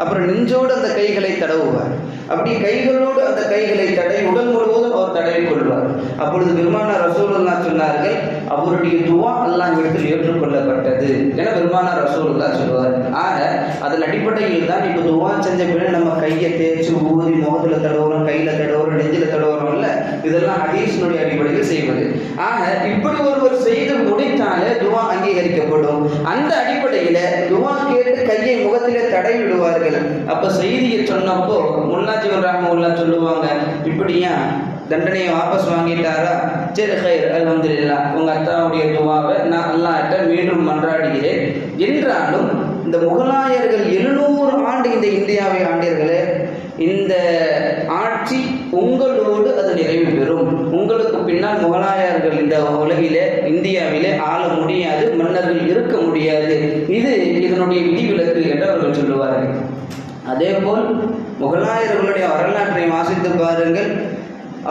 அப்புறம் நெஞ்சோடு அந்த கைகளை தடவுவார். அப்படி கைகளோடு அந்த கைகளை தடவி உடல் முழுவதும் அவர் தடவி கொள்வார். அப்பொழுது பெருமானார் ரசூலுல்லாஹ் சொன்னார்கள், அவருடைய துஆ அல்லாஹ்விடத்தில் ஏற்றுக்கொள்ளப்பட்டது என பெருமானார் ரசூலுல்லாஹ் சொல்வார்கள். ஆக அதன் அடிப்படையில் தான் இப்போ துஆ செஞ்ச பிறகு நம்ம கையை தேய்ச்சி ஊதி முகத்தில் தடவுறோம், கையில் தடவுறோம், நெஞ்சில் தடவுறோம்ல, இதெல்லாம் ஹதீஸினுடைய அடிப்படையில் செய்வது. ஆக இப்படி ஒருவர் செய்து முடித்தாலே துஆ அங்கீகரிக்கப்படும். அந்த அடிப்படையில் துஆ கேட்டு கையை முகத்திலே தடவி விடுவார்கள். அப்ப செய்தியை சொன்னப்போ முல்லாஜிவன் ரஹ்மத்துல்லாஹ் சொல்லுவாங்க, இப்படியா தண்டனையை வாபஸ் வாங்கிட்டாரா, சரி ஹைர் அல்ஹம்துலில்லாஹ், உங்க அத்தாவுடைய துஆவை நான் அல்லாஹ்ட்ட மீண்டும் மன்றாடுகிறேன். என்றாலும் இந்த முகலாயர்கள் 700 ஆண்டு இந்த இந்தியாவை ஆண்டீர்களே, இந்த ஆட்சி உங்களோடு அது நிறைவு பெறும். உங்களுக்கு பின்னால் முகலாயர்கள் இந்த உலகிலே இந்தியாவிலே ஆள முடியாது, மன்னர்கள் இருக்க முடியாது, இது இதனுடைய விதிவிலக்கு என்று அவர்கள் சொல்லுவார்கள். அதே போல் முகலாயர்களுடைய வரலாற்றை வாசித்து பாருங்கள்.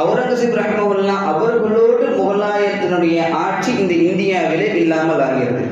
அவுரங்கசீப் ரஹ்மத்துல்லாஹ் அவர்களோடு முகலாயத்தினுடைய ஆட்சி இந்த இந்தியாவிலே இல்லாமல் ஆகிறது.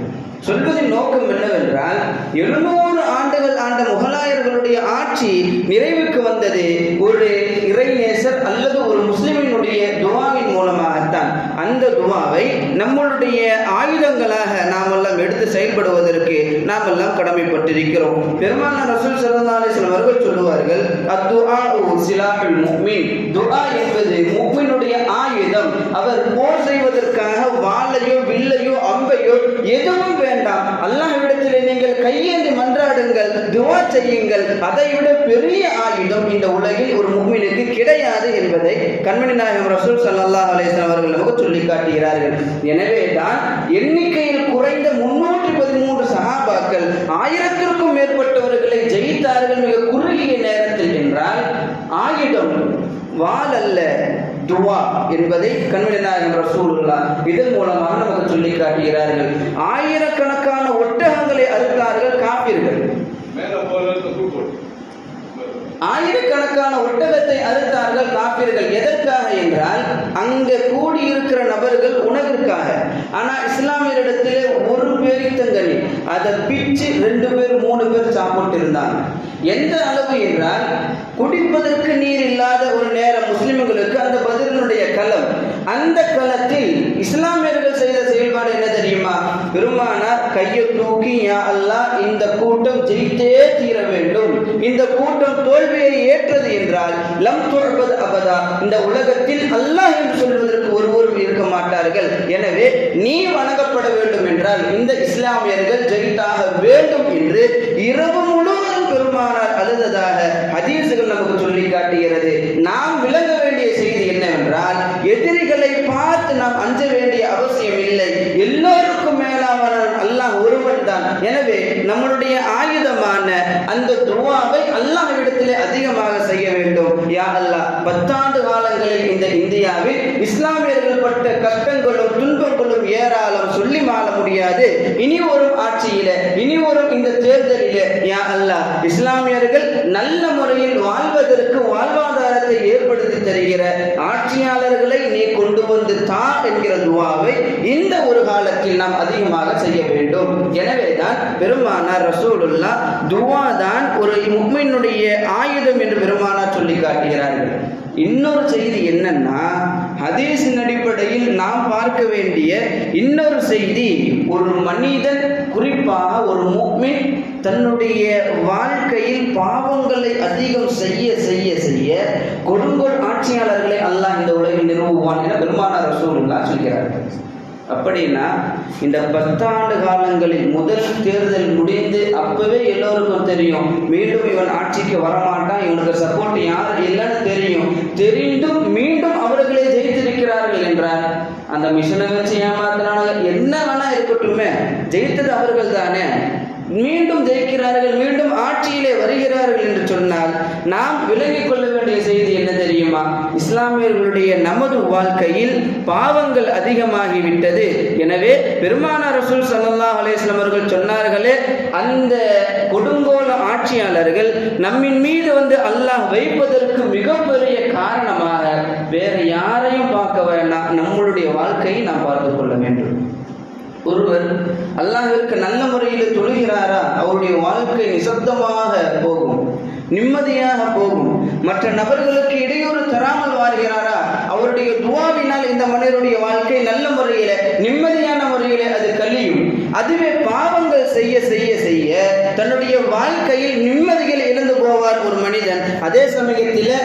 சொல்வதின் நோக்கம் என்னவென்றால், 700 ஆண்டுகள் ஆண்ட முகலாயர்களுடைய ஆட்சி நிறைவுக்கு வந்தது ஒரு இறைநேசர் அல்லது ஒரு முஸ்லிமினுடைய துஆவின் மூலமாகத்தான். அந்த துஆவை நம்மளுடைய ஆயுதங்களாக நாம் எல்லாம் எடுத்து செயல்படுவதற்கு நாம் எல்லாம் கடமைப்பட்டிருக்கிறோம். பெருமானார் ரசூல் ஸல்லல்லாஹு அலைஹி வஸல்லம் அவர்கள் சொல்லுவார்கள், அத்துஆஉ சிலாஹுல் முஃமின், துஆ என்பது முஃமினுடைய ஆயுதம். அவர் போர் செய்வதற்காக வாளையோ வில்லையோ அம்பையோ எதுவும் வேண்டாம், அல்லாஹ்விடத்திலே நீங்கள் கையேந்தி மன்றாடுங்கள், துஆ செய்யுங்கள். அதை விட பெரிய ஆயுதம் இந்த உலகில் ஒரு முஃமினுக்கு கிடையாது என்பதை கண்மணி நாயகம் ரசூல் ஸல்லல்லாஹு அலைஹி வஸல்லம் அவர்கள் நமக்கு சொல்லி காட்டுகிறார்கள். எனவே தான் எண்ணிக்கையில் குறைந்த 313 சஹாபாக்கள் 1000க்கும் மேற்பட்டவர்களை ஜெயித்தார்கள் மிக குறுகிய நேரத்தில். என்றால் ஆயுதம் வாள் அல்ல, துஆ என்பதை கண்மணி நாயகம் ரசூலுல்லாஹ் இதன் மூலமாக நமக்கு சொல்லி காட்டுகிறார்கள். ஆயிரக்கணக்கான ஒட்டகங்களை அறுத்தார்கள் காபிர்கள். ஆயிரக்கணக்கான ஒட்டகத்தை அறுத்தார்கள் காபிர்கள். எதற்காக என்றால் அங்கே கூடியிருக்கிற நபர்கள் உணவிற்காக. ஆனால் இஸ்லாமியரிடத்திலே ஒரு பேரித்தங்கனி அதை பிச்சு 2 பேர் 3 பேர் சாப்பிட்டு இருந்தாங்க. எந்த அளவு என்றால், குடிப்பதற்கு நீர் இல்லாத ஒரு நேரம் முஸ்லிம்களுக்கு அந்த பதிலினுடைய களம், அந்த களத்தில் இஸ்லாமியர்கள் செய்த செயல்பாடு என்ன தெரியுமா? பெருமானார் கையை தூக்கி, யா அல்லாஹ், இந்த கூட்டம் ஜெயித்தே தீர வேண்டும், இந்த கூட்டம் தோல்வியை ஏற்றது என்றால் லம் துஅபத் அபதா, இந்த உலகத்தில் அல்லாஹ் என்று சொல்வதற்கு ஒருவரும் இருக்க மாட்டார்கள். எனவே நீ வணங்கப்பட வேண்டும் என்றால் இந்த இஸ்லாமியர்கள் ஜெயித்தாக வேண்டும் என்று இரவு முழுவதும் பெருமானார் அழுததாக ஹதீசுகள் நமக்கு சொல்லி காட்டுகிறது. நாம் விளங்க வேண்டிய செய்தி என்னவென்றால், எதிரிகளை பார்த்து நாம் அஞ்ச வேண்டிய அவசியம் இல்லை. எல்லோருக்கும் மேலானவன் அல்லாஹ் ஒருவன் தான். எனவே நம்மளுடைய ஆயுதமான அந்த துஆவை அல்லாஹ்விடத்திலே அதிகமாக செய்ய வேண்டும். யா அல்லாஹ், 10 ஆண்டு காலங்களில் இந்த இந்தியாவில் இஸ்லாமியர்கள் பட்ட கஷ்டங்களும் துன்பங்களும் ஏராளம், சொல்லி மாள முடியாது. இனி வரும் ஆட்சியிலே, இனி வரும் இந்த தேர்தலிலே யா அல்லாஹ், இஸ்லாமியர்கள் நல்ல முறையில் வாழ்வதற்கு வாழ்வாதாரத்தை ஏற்படுத்தி தருகிற ஆட்சியாளர்களை நீ கொண்டு வந்து தா என்கிற துஆவை இந்த ஒரு காலத்தில் நாம் அதிகமாக செய்ய வேண்டும். எனவே தான் பெருமானார் ரசூலுல்லாஹ் துஆ தான் ஒரு முஃமினுடைய ஆயுதம் என்று பெருமானார் சொல்லி காட்டுகிறார்கள். இன்னொரு செய்தி என்னன்னா, ஹதீஸின் அடிப்படையில் நாம் பார்க்க வேண்டிய இன்னொரு செய்தி, ஒரு மனிதன், குறிப்பாக ஒரு முஃமின் தன்னுடைய வாழ்க்கையில் பாவங்களை அதிகம் செய்ய செய்ய செய்ய கொடுங்கோல் ஆட்சியாளர்களை அல்லாஹ் இந்த உலகில் நிறுவுவான் என பெருமானார் ரசூலுல்லாஹ் சொல்கிறார்கள். அப்படின்னா இந்த 10 ஆண்டு காலங்களில் முதல் தேர்தல் முடிந்து அப்பவே எல்லோருக்கும் தெரியும், மீண்டும் இவன் ஆட்சிக்கு வரமாட்டான், இவனுக்கு சப்போர்ட் யார் இல்லைன்னு தெரிந்தும் மீண்டும் அவர்களே ஜெயித்திருக்கிறார்கள் என்றார். அந்த மிஷனை வச்சு ஏமாத்தினாங்க, என்ன வேணா இருக்கட்டுமே, ஜெயித்தது அவர்கள் தானே, மீண்டும் ஜெயிக்கிறார்கள், மீண்டும் ஆட்சியிலே வருகிறார்கள் என்று சொன்னால் நாம் விலகிக் கொள்ள வேண்டிய செய்தி என்ன தெரியுமா? இஸ்லாமியர்களுடைய நமது வாழ்க்கையில் பாவங்கள் அதிகமாகிவிட்டது. எனவே பெருமானார் ரசூல் ஸல்லல்லாஹு அலைஹி வஸல்லம் அவர்கள் சொன்னார்களே, அந்த கொடுங்கோல ஆட்சியாளர்கள் நம்மின் மீது அல்லாஹ் வைப்பதற்கு மிகப்பெரிய காரணமாக வேற யாரையும் பார்க்க வேண்டாம், நம்மளுடைய வாழ்க்கையை நாம் பார்த்துக் கொள்ள வேண்டும். ஒருவர் அல்லாஹ்விற்கு நல்ல முறையில் தொழுகிறாரா, அவருடைய வாழ்க்கை நிசப்தமாக போகும், நிம்மதியாக போகும். மற்ற நபர்களுக்கு இடையூறு தராமல் வாழ்கிறாரா, அவருடைய துஆவினால் இந்த மனிதனுடைய வாழ்க்கை நல்ல முறையில் நிம்மதியான முறையில் அது கழியும். அதுவே பாவங்கள் செய்ய செய்ய செய்ய தன்னுடைய வாழ்க்கையில் நிம்மதிகள் இழந்து போவார் ஒரு மனிதன். அதே சமயத்தில்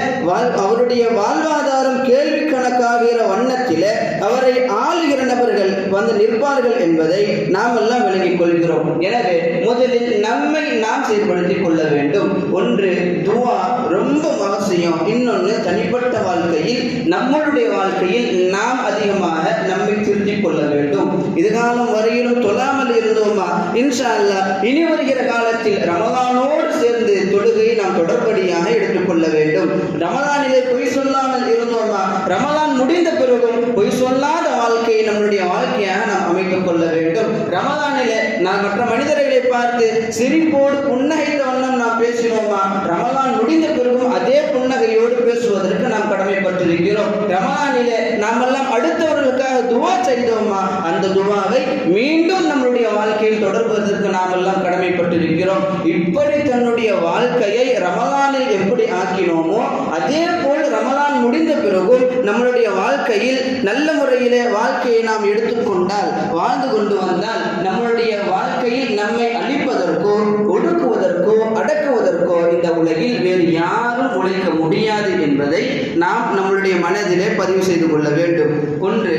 அவருடைய வாழ்வாதாரம் கேள்வி கணக்காகிற வண்ணத்தில் அவரை ஆளுகிற நபர்கள் நிற்பார்கள் என்பதை நாம் எல்லாம் விளங்கிக் கொள்கிறோம். எனவே முதலில் நம்மை நாம் செயல்படுத்திக் கொள்ள வேண்டும். ஒன்று துஆ ரொம்ப அவசியம், இன்னொன்று தனிப்பட்ட வாழ்க்கையில் நம்மளுடைய வாழ்க்கையில் நாம் அதிகமாக நம்மை திருத்திக் கொள்ள வேண்டும். இதுகாலம் வரையிலும் தொழாமல் இருந்தோமா, இன்ஷா அல்லாஹ் இனி வருகிற காலத்தில் ரமலானோடு சேர்ந்து தொழுகையை நாம் தொடர்படியாக எடுத்துக்கொள்ள வேண்டும். ரமலானிலே பொய் சொல்லாமல் இருந்தோமா, ரமலான் முடிந்த பிறகும் பொய் சொல்லாத வாழ்க்கையை நம்மளுடைய வாழ்க்கையாக நாம் அமைத்துக் கொள்ள வேண்டும். ரமலானிலே நாம் மற்ற மனிதர்களை பார்த்து சிரிப்போடு புன்னகைத்த வண்ணம் நாம் பேசினோமா, ரமலான் முடிந்த பிறகும் அதே புன்னகையோடு பேசுவதற்கு நாம் கடமைப்பட்டிருக்கிறோம். ரமலானிலே நாம் எல்லாம் அடுத்தவர்களுக்காக துஆ செய்தோமா, அந்த துஆவை மீண்டும் நம்மளுடைய வாழ்க்கையில் தொடர்வதற்கு நாம் எல்லாம் கடமைப்பட்டிருக்கிறோம். இப்படி தன்னுடைய வாழ்க்கையை ரமலானில் எப்படி ஆக்கினோமோ அதே போல் ரமலான் முடிந்த பிறகும் நம்மளுடைய வாழ்க்கையில் நல்ல முறையிலே வாழ்க்கையை நாம் எடுத்துக்கொண்டால், வாழ்ந்து கொண்டு வந்தால், நம்மளுடைய வாழ்க்கையில் நம்மை அழிப்பதற்கோ ஒடுக்குவதற்கோ அடக்குவதற்கோ இந்த உலகில் வேறு யாரும் உழைக்க முடியாது என்பதை நாம் நம்மளுடைய மனதிலே பதிவு செய்து கொள்ள வேண்டும். ஒன்று.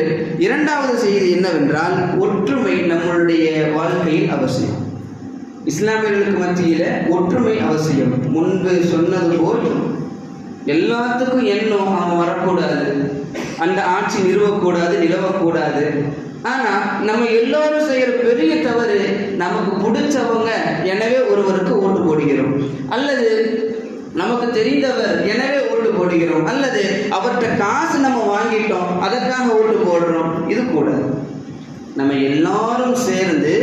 இரண்டாவது செய்தி என்னவென்றால், ஒற்றுமை நம்மளுடைய வாழ்க்கையில் அவசியம். இஸ்லாமியர்களுக்கு மத்தியில் ஒற்றுமை அவசியம். முன்பு சொன்னது போல் எல்லாத்துக்கும் எண்ணம் அவன் வரக்கூடாது, அந்த ஆட்சி நிறுவக்கூடாது, நிலவக்கூடாது. ஆனால் நம்ம எல்லோரும் செய்கிற பெரிய தவறு, நமக்கு பிடிச்சவங்க எனவே ஒருவருக்கு ஓட்டு போடுகிறோம், அல்லது நமக்கு தெரிந்தவர் எனவே ஓட்டு போடுகிறோம், அல்லது அவர்கிட்ட காசு நம்ம வாங்கிட்டோம் அதற்காக ஓட்டு போடுறோம். இது கூடாது. நம்ம எல்லாரும் சேர்ந்து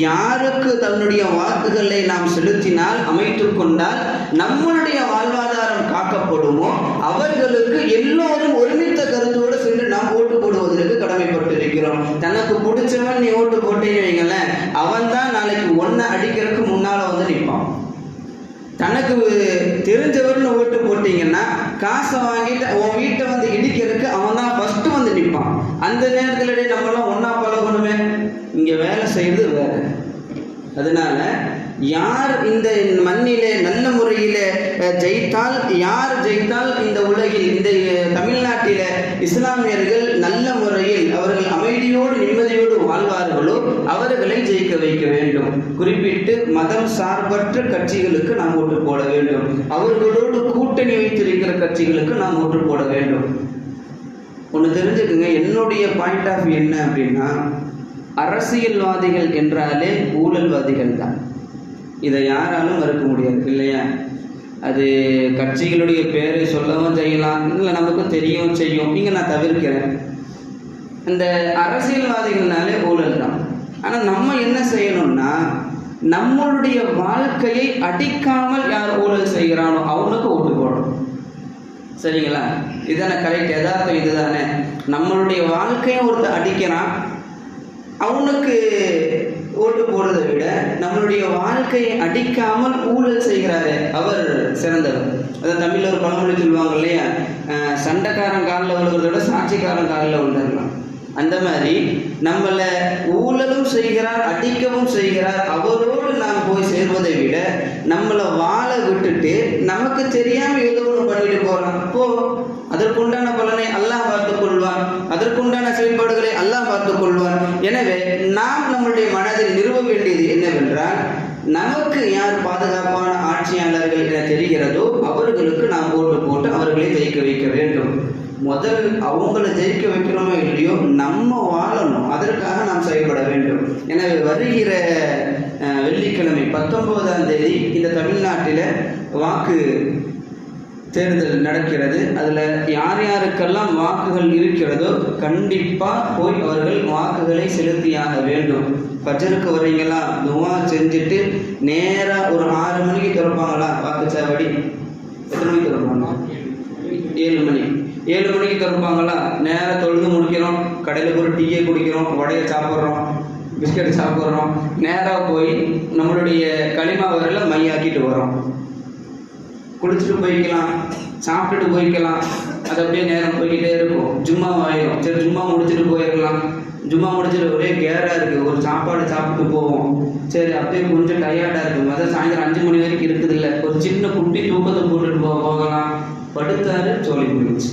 யாருக்கு தன்னுடைய வாக்குகளை நாம் செலுத்தினால், அமைத்து கொண்டால் நம்மளுடைய வாழ்வாதாரம் காக்கப்படுமோ அவர்களுக்கு எல்லோரும் ஒருமித்த கருத்தோடு சென்று நாம் ஓட்டு போடுவதற்கு கடமைப்பட்டிருக்கிறோம். தனக்கு பிடிச்சவன் நீ ஓட்டு போட்டேன்னு வைங்களேன், அவன் தான் நாளைக்கு ஒன்றை அடிக்கிறதுக்கு முன்னால் நிற்பான். தனக்கு தெரிஞ்சவர்னு ஓட்டு போட்டீங்கன்னா காசை வாங்கிட்டு உன் வீட்டை இடிக்கிறதுக்கு அவன் தான் ஃபஸ்ட்டு நிற்பான். அந்த நேரத்தில் நம்மளாம் ஒன்றா பழகணுமே, இங்கே வேலை செய்வது வேற. அதனால யார் இந்த மண்ணிலே நல்ல முறையில் ஜெயித்தால், யார் ஜெயித்தால் இந்த உலகில், இந்த தமிழ்நாட்டில் இஸ்லாமியர்கள் நல்ல முறையில் அவர்கள் அமைதியோடு நிம்மதியோடு வாழ்வார்களோ அவர்களை ஜெயிக்க வைக்க வேண்டும். குறிப்பிட்டு மதம் சார்பற்ற கட்சிகளுக்கு நாம் ஓட்டு போட வேண்டும். அவர்களோடு கூட்டணி வைத்திருக்கிற கட்சிகளுக்கு நாம் ஓட்டு போட வேண்டும். ஒன்று தெரிஞ்சுக்குங்க, என்னுடைய பாயிண்ட் ஆஃப் வியூ என்ன அப்படின்னா, அரசியல்வாதிகள் என்றாலே ஊழல்வாதிகள் தான். இதை யாராலும் மறுக்க முடியாது இல்லையா? அது கட்சிகளுடைய பேரை சொல்லவும் செய்யலாம், இல்லை நமக்கும் தெரியவும் செய்யும். இங்கே நான் தவிர்க்கிறேன். இந்த அரசியல்வாதிகள்னாலே ஊழல் தான். ஆனால் நம்ம என்ன செய்யணும்னா, நம்மளுடைய வாழ்க்கையை அடிக்காமல் யார் ஊழல் செய்கிறானோ அவனுக்கு ஓட்டு போடணும். சரிங்களா? இதுதானே கரெக்ட், யதார்த்தம் இதுதானே. நம்மளுடைய வாழ்க்கையை ஒருத்தர் அடிக்கிறான், அவனுக்கு ஓட்டு போடுறதை விட நம்மளுடைய வாழ்க்கையை அடிக்காமல் ஊழல் செய்கிறாரு அவர் சிறந்தவர். அதான் தமிழில் ஒரு பழமொழி சொல்லுவாங்க இல்லையா, சண்டைக்காரன் காலில் விழுகிறத விட சாட்சிக்காரன் காலில் விழுந்துடலாம். அந்த மாதிரி நம்மளை ஊழலும் செய்கிறார், அடிக்கவும் செய்கிறார், அவரோடு நாம் போய் சேர்வதை விட நம்மளை வாழ விட்டுட்டு நமக்கு தெரியாமல் ஏதோ ஒன்று பண்ணிட்டு போகிறோம். அப்போ அதற்குண்டான பலனை அல்லாஹ் பார்த்துக் கொள்வான், அதற்குண்டான செயல்பாடுகளை அல்லாஹ் பார்த்துக் கொள்வான். எனவே நாம் நம்முடைய மனதில் நிறுவ வேண்டியது என்னவென்றால், நமக்கு யார் பாதுகாப்பான ஆட்சியாளர்கள் என தெரிகிறதோ அவர்களுக்கு நாம் ஓட்டு போட்டு அவர்களை ஜெயிக்க வைக்க வேண்டும். முதல் அவங்களை ஜெயிக்க வைக்கிறோமோ இல்லையோ நம்ம வாழணும், அதற்காக நாம் செயல்பட வேண்டும். எனவே வருகிற வெள்ளிக்கிழமை 19ஆம் தேதி இந்த தமிழ்நாட்டில் வாக்கு தேர்தல் நடக்கிறது. அதில் யார் யாருக்கெல்லாம் வாக்குகள் இருக்கிறதோ கண்டிப்பாக போய் அவர்கள் வாக்குகளை செலுத்தியாக வேண்டும். ஃபஜ்ருக்கு வரீங்களா, துவா செஞ்சுட்டு நேராக ஒரு 6 மணிக்கு திறப்பாங்களா வாக்குச்சாவடி? எத்தனை மணிக்கு திறப்பாங்க? 7 மணிக்கு திறப்பாங்களா? நேராக தொழுது முடிக்கிறோம், கடையில் போய் டீயை குடிக்கிறோம், வடையை சாப்பிட்றோம், பிஸ்கெட் சாப்பிட்றோம், நேராக போய் நம்மளுடைய களிமா வரையில் மையாக்கிட்டு வரோம். குளிச்சுட்டு போய்க்கலாம், சாப்பிட்டுட்டு போய்க்கலாம், அது அப்படியே நேரம் போய்கிட்டே இருக்கும். ஜும்மா ஆயிரும், சரி ஜும்மா முடிச்சுட்டு போயிடலாம். ஜும்மா முடிச்சுட்டு ஒரே கேராக இருக்குது, ஒரு சாப்பாடு சாப்பிட்டு போவோம், சரி அப்படியே கொஞ்சம் டயர்டாக இருக்குது, அதான் சாயந்தரம் 5 மணி வரைக்கும் இருக்குது இல்லை, ஒரு சின்ன குட்டி தூக்கத்தை போட்டுட்டு போகலாம். படுத்தாரு, சோழி போயிடுச்சு.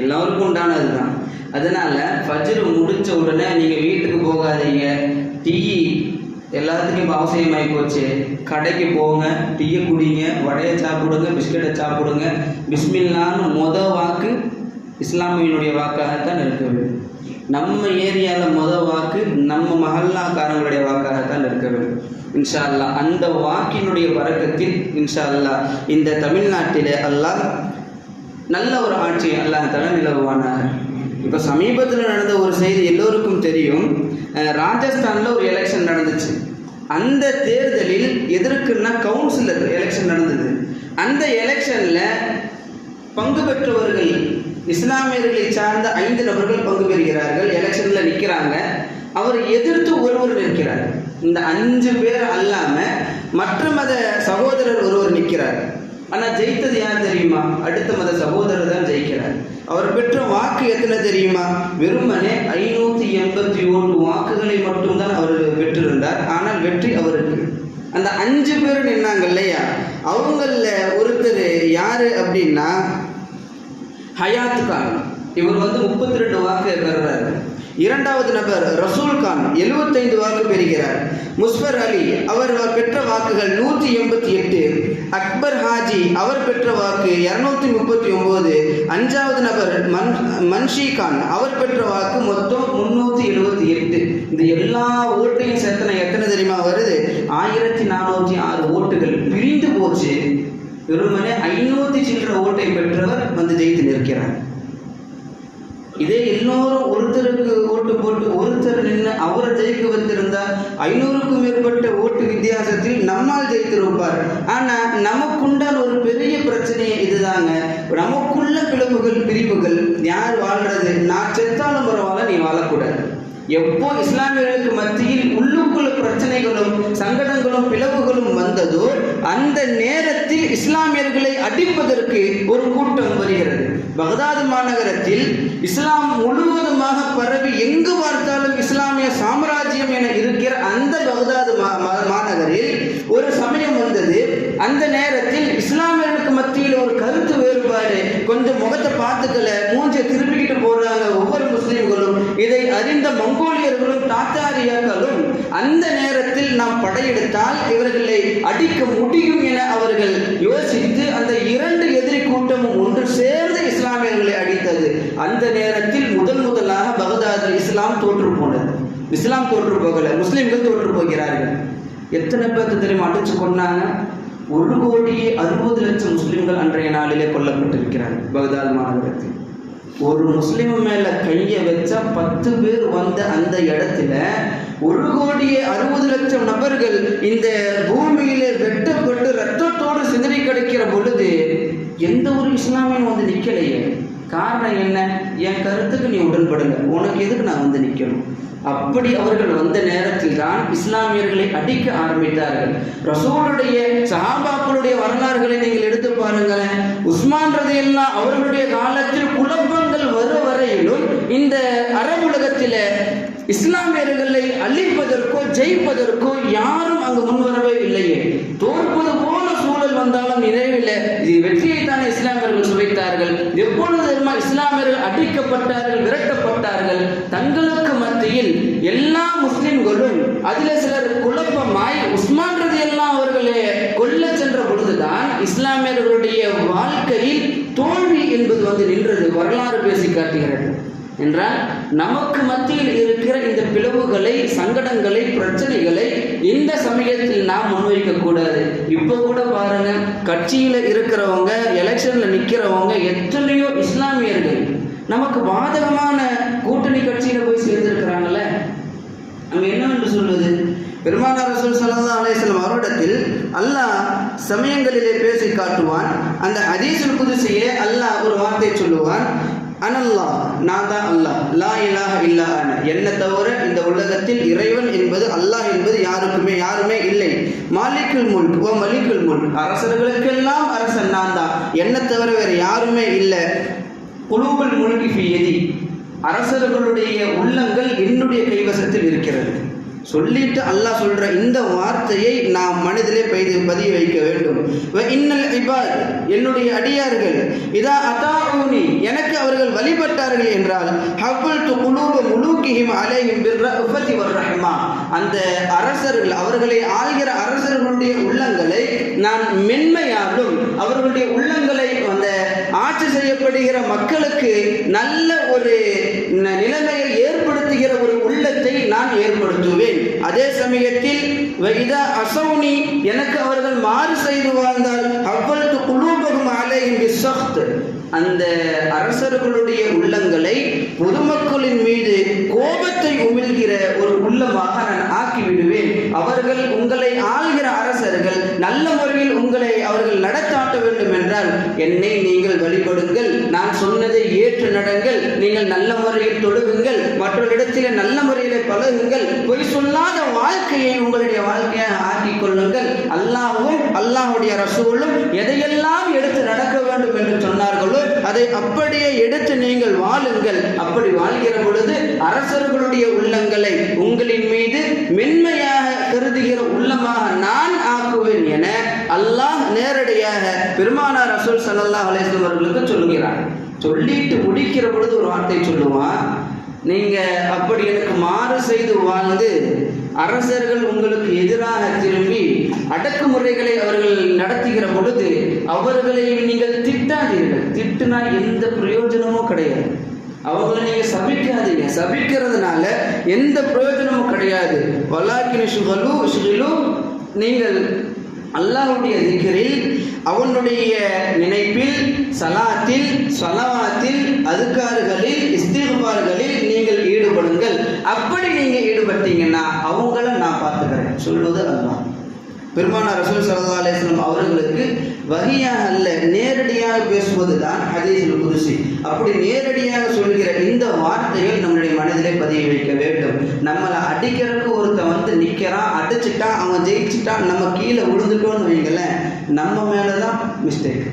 எல்லாருக்கும் உண்டானது தான். அதனால ஃபஜ்ர் முடிச்ச உடனே நீங்கள் வீட்டுக்கு போகாதீங்க. டீ எல்லாத்துக்கும் இப்போ அவசியமாகி போச்சு. கடைக்கு போங்க, டீயை குடிங்க, வடையை சாப்பிடுங்க, பிஸ்கெட்டை சாப்பிடுங்க. பிஸ்மில்லான்னு வாக்கு இஸ்லாமியினுடைய வாக்காகத்தான் இருக்க வேண்டும். நம்ம ஏரியாவில் வாக்கு நம்ம மஹல்லாக்காரங்களுடைய வாக்காகத்தான் இருக்க வேண்டும். இன்ஷா அல்லாஹ் அந்த வாக்கினுடைய பரக்கத்தில் இன்ஷா அல்லாஹ் இந்த தமிழ்நாட்டிலே அல்லாஹ் நல்ல ஒரு ஆட்சி அல்லாஹ் தஆலா நிலவுவானாக. இப்போ சமீபத்தில் நடந்த ஒரு செய்தி எல்லோருக்கும் தெரியும். ராஜஸ்தானில் ஒரு எலெக்ஷன் நடந்துச்சு. அந்த தேர்தலில் எதற்குன்னா கவுன்சிலர் எலெக்ஷன் நடந்தது. அந்த எலெக்ஷனில் பங்கு பெற்றவர்கள் இஸ்லாமியர்களை சார்ந்த 5 நபர்கள் பங்கு பெறுகிறார்கள். எலெக்ஷனில் நிற்கிறாங்க. அவர் எதிர்த்து ஒருவர் நிற்கிறார். இந்த 5 பேர் அல்லாமல் மற்ற மத சகோதரர் ஒருவர் நிற்கிறார். ஆனால் ஜெயித்தது யார் தெரியுமா? அடுத்த மத சகோதரர் தான் ஜெயிக்கிறார். அவர் பெற்ற வாக்கு எத்தனை தெரியுமா? வெறுமனே 581 வாக்குகளை மட்டும்தான் அவர் பெற்றிருந்தார். ஆனால் வெற்றி அவருக்கு. அந்த 5 பேர் நின்னாங்க இல்லையா, அவங்கள ஒருத்தர் யாரு அப்படின்னா ஹயாத் கான். இவர் 32 வாக்கு பெறுறாரு. இரண்டாவது நபர் ரசூல் கான் 75 வாக்கு பெறுகிறார். முஸ்பர் அலி அவர் பெற்ற வாக்குகள் 188. அக்பர் ஹாஜி அவர் பெற்ற வாக்கு 239. அஞ்சாவது நபர் மன்ஷி கான் அவர் பெற்ற வாக்கு மொத்தம் 378. இந்த எல்லா ஓட்டையும் சேர்த்தன எத்தனை தெரியுமா வருது? 1406 ஓட்டுகள் பிரிந்து போச்சு. வெறுமனே 500 சில்லற ஓட்டை பெற்றவர் ஜெயித்து நிற்கிறார். இதே எல்லோரும் ஒருத்தருக்கு ஓட்டு போட்டு ஒருத்தர் நின்று அவரை ஜெயிக்க வைத்திருந்தா 500க்கும் மேற்பட்ட ஓட்டு வித்தியாசத்தில் நம்மால் ஜெயித்திருப்பார். ஆனால் நமக்குண்டான ஒரு பெரிய பிரச்சனையே இதுதாங்க. நமக்குள்ள பிரிவுகள் யார் வாழ்றது? நான் செத்தாலும் பரவாயில்ல, நீ வாழக்கூடாது. எப்போ இஸ்லாமியர்களுக்கு மத்தியில் உள்ளுக்குள்ள பிரச்சனைகளும் சங்கடங்களும் பிளவுகளும் வந்ததோ அந்த நேரத்தில் இஸ்லாமியர்களை அடிப்பதற்கு ஒரு கூட்டம் வருகிறது. பகதாது மாநகரத்தில் இஸ்லாம் முழுவதுமாக பரவி எங்கு பார்த்தாலும் இஸ்லாமிய சாம்ராஜ்யம் என இருக்கிற அந்த பகதாது மாநகரில் ஒரு சமயம் வந்தது. அந்த நேரத்தில் இஸ்லாமியர்களுக்கு மத்தியில் ஒரு கருத்து வேறுபாடு, கொஞ்சம் முகத்தை பார்த்துக்கல, மூஞ்சை திருப்பிக்கிட்டு போடுறாங்க ஒவ்வொரு முஸ்லிம்களும். இதை அறிந்த மங்கோலியர்களும் தாத்தாரியாக்களும் அந்த நேரத்தில் நாம் படையெடுத்தால் இவர்களை அடிக்க முடியும் என அவர்கள் யோசித்து அந்த 2 எதிரி கூட்டமும் ஒன்று சேர்ந்து இஸ்லாமியர்களை அடித்தது. அந்த நேரத்தில் முதலாக பகதாதில் இஸ்லாம் தோற்று போனது. இஸ்லாம் தோற்று போகல, முஸ்லிம்கள் தோற்று போகிறார்கள். எத்தனை பேர்த்து தெரியுமா அடிச்சு கொண்டாங்க? 1,60,00,000 முஸ்லிம்கள் அன்றைய நாளிலே கொல்லப்பட்டிருக்கிறார்கள் பகதாது மாநகரத்தில். ஒரு முஸ்லிம் மேல கையை வச்சா 10 பேர் வந்த அந்த இடத்துல 1,60,00,000 நபர்கள் இந்த பூமியிலே வெட்டப்பட்டு ரத்தத்தோடு சிதறி கிடைக்கிற பொழுது எந்த ஒரு இஸ்லாமியன் நிக்கலையே. காரணம் என்ன? என் கருத்துக்கு நீ உடன்படுங்க, உனக்கு எதுக்கு நான் நிக்கணும்? அப்படி அவர்கள் வந்த நேரத்தில் தான் இஸ்லாமியர்களை அடிக்க ஆரம்பித்தார்கள். ரசூலுடைய சஹாபாக்களுடைய வரலாறுகளை நீங்கள் எடுத்து பாருங்களேன். உஸ்மான் ரலியல்லாஹு அவர்களுடைய காலத்தில் குழப்பங்கள் வரும் வரையிலும் இந்த அரபுலகத்தில் இஸ்லாமியர்களை அழிப்பதற்கோ ஜெயிப்பதற்கோ யாரும் அங்கு முன்வரவே இல்லையே. தோற்பது போல சூழல் வந்தாலும் நிறைவில் வெற்றியை தானே இஸ்லாமியர்கள் சுவைத்தார்கள். எப்பொழுது இஸ்லாமியர்கள் அடிக்கப்பட்டார்கள், விரட்டப்பட்டார்கள். தங்களுக்கு மத்தியில் எல்லா முஸ்லிம்களும் அதில் சிலர் குழப்பமாய் உஸ்மான் ரலியல்லாஹு அவர்களே கொல்ல சென்ற பொழுதுதான் இஸ்லாமியர்களுடைய வாழ்க்கையில் தோல்வி என்பது நின்றது. வரலாறு பேசி காட்டுகிறது என்றால் நமக்கு மத்தியில் இருக்கிற இந்த பிளவுகளை, சங்கடங்களை, பிரச்சனைகளை இந்த சமயத்தில் நாம் முன்வைக்க கூடாது. இப்போ கூட பாருங்க, கட்சியில இருக்கிறவங்க, எலெக்ஷன்ல நிக்கிறவங்க எத்தனையோ இஸ்லாமியர்கள் நமக்கு பாதகமான கூட்டணி கட்சியில போய் சேர்ந்திருக்கிறாங்கல்ல. நம்ம என்னவென்று சொல்வது? பெருமானார் ரசூல் ஸல்லல்லாஹு அலைஹி வஸல்லம் அவரிடத்தில் அல்லாஹ் சமயங்களிலே பேசி காட்டுவான். அந்த ஹதீஸுல் குதுஸியே அல்லாஹ் ஒரு வார்த்தை சொல்லுவான், அனல்லாஹ், நான் தான் அல்லாஹ், லா இலாஹ இல்லா அன, என்னை தவிர இந்த உலகத்தில் இறைவன் என்பது அல்லாஹ் என்பது யாருமே இல்லை. மாலிக்குல் முல்க் வ மலிக்குல் முல்க், அரசர்களுக்கெல்லாம் அரசன் நான் தான், என்னை தவிர வேறு யாருமே இல்லை. குலூபுல் முல்கி ஃபி யதி, அரசர்களுடைய உள்ளங்கள் என்னுடைய கைவசத்தில் இருக்கிறது. சொல்லிட்டு அல்லாஹ் சொல்ற இந்த வார்த்தையை நாம் மனதிலே பதிய வைக்க வேண்டும். இன்னல் இபாத், என்னுடைய அடியார்கள் இதா அதாஊனி, எனக்கு அவர்கள் வழிபட்டார்கள் என்றால் ஹவ்வல்து குலூப முலூகிஹிம் அலைஹிம் பிர்ரஃபதி வர்ரஹ்மா, அந்த அரசர்கள், அவர்களை ஆள்கிற அரசர்களுடைய உள்ளங்களை நான் மென்மையாலும், அவர்களுடைய உள்ளங்களை அந்த ஆட்சி செய்யப்படுகிற மக்களுக்கு நல்ல ஒரு நிலைமையை ஏற்படுத்துகிற ஒரு உள்ளத்தை நான் ஏற்படுத்துவேன். அதே சமயத்தில் வைதா அசௌனி, எனக்கு அவர்கள் மாறு செய்து வாழ்ந்தால் அவ்வளவு குலூபகும் அலைஹிம் பிஸ்ஸஹ்த், அந்த அரசர்களுடைய உள்ளங்களை பொதுமக்களின் மீது கோபத்தை உமிழ்கிற ஒரு உள்ளமாக நான் ஆக்கிவிடுவேன். அவர்கள், உங்களை ஆள்கிற அரசர்கள் நல்ல முறையில் உங்களை அவர்கள் நடத்தாட்ட வேண்டும் என்றால் என்னை நீங்கள் வழிபடுங்கள், நான் சொன்னதை ஏற்று நடங்கள், நீங்கள் நல்ல முறையில் தொழுகுங்கள், மற்றொரிடத்திலே நல்ல முறையிலே பழகுங்கள், பொய் சொல்லாத வாழ்க்கையை உங்களுடைய வாழ்க்கையாக ஆக்கிக் கொள்ளுங்கள். அல்லாஹ்வும் அல்லாஹ்வுடைய ரசூலும் எதையெல்லாம் எடுத்து நடக்க வேண்டும் என்று சொன்னார்களோ அதை அப்படியே எடுத்து நீங்கள் வாழுங்கள். அப்படி வாழ்கிற பொழுது அரசர்களுடைய உள்ளங்களை உங்களின் மீது மென்மையாக கருதுகிற உள்ளமாக நான் ஆக்குவேன் என அல்லாஹ் நேரடியாக பெருமானார் ரசூல் ஸல்லல்லாஹு அலைஹி வஸல்லம் அவர்களுக்கு சொல்லுகிறார். சொல்லிட்டு முடிக்கிற பொழுது ஒரு வார்த்தை சொல்லுவான், நீங்க அப்படி எனக்கு மாறு செய்து வாழ்ந்து அரசர்கள் உங்களுக்கு எதிராக திரும்பி அடக்குமுறைகளை அவர்கள் நடத்துகிற பொழுது அவர்களை நீங்கள் திட்டாதீர்கள். திட்டுனா எந்த பிரயோஜனமும் கிடையாது. அவங்களை நீங்க சபிக்காதீங்க, சபிக்கிறதுனால எந்த பிரயோஜனமும் கிடையாது. வலாக்கின் ஷுகலு, நீங்கள் அல்லாஹ்வுடைய திக்ரில், அவனுடைய நினைப்பில், சலாத்தில், ஸலவாத்தில், அதுகார்களில், இஸ்திக்பார்களில் நீங்கள் ஈடுபடுங்கள். அப்படி நீங்க ஈடுபட்டீங்கன்னா அவங்கள நான் பார்த்துக்கிறேன் சொல்வது அல்லாஹ். பெருமானார் ரசூல் ஸல்லல்லாஹு அலைஹி வஸல்லம் அவர்களுக்கு வஹியாக அல்ல, நேரடியாக பேசுவதுதான் ஹதீஸுல் குதுஸி. அப்படி நேரடியாக சொல்கிற இந்த வார்த்தைகள் நம்முடைய மனதிலே பதிய வைக்க வேண்டும். நம்மளை அடிக்கிறதுக்கு ஒருத்தன் நிற்கிறான், அடிச்சுட்டான், அவன் ஜெயிச்சுட்டான், நம்ம கீழே விழுந்துட்டோன்னு வைங்களேன், நம்ம மேலதான் மிஸ்டேக்.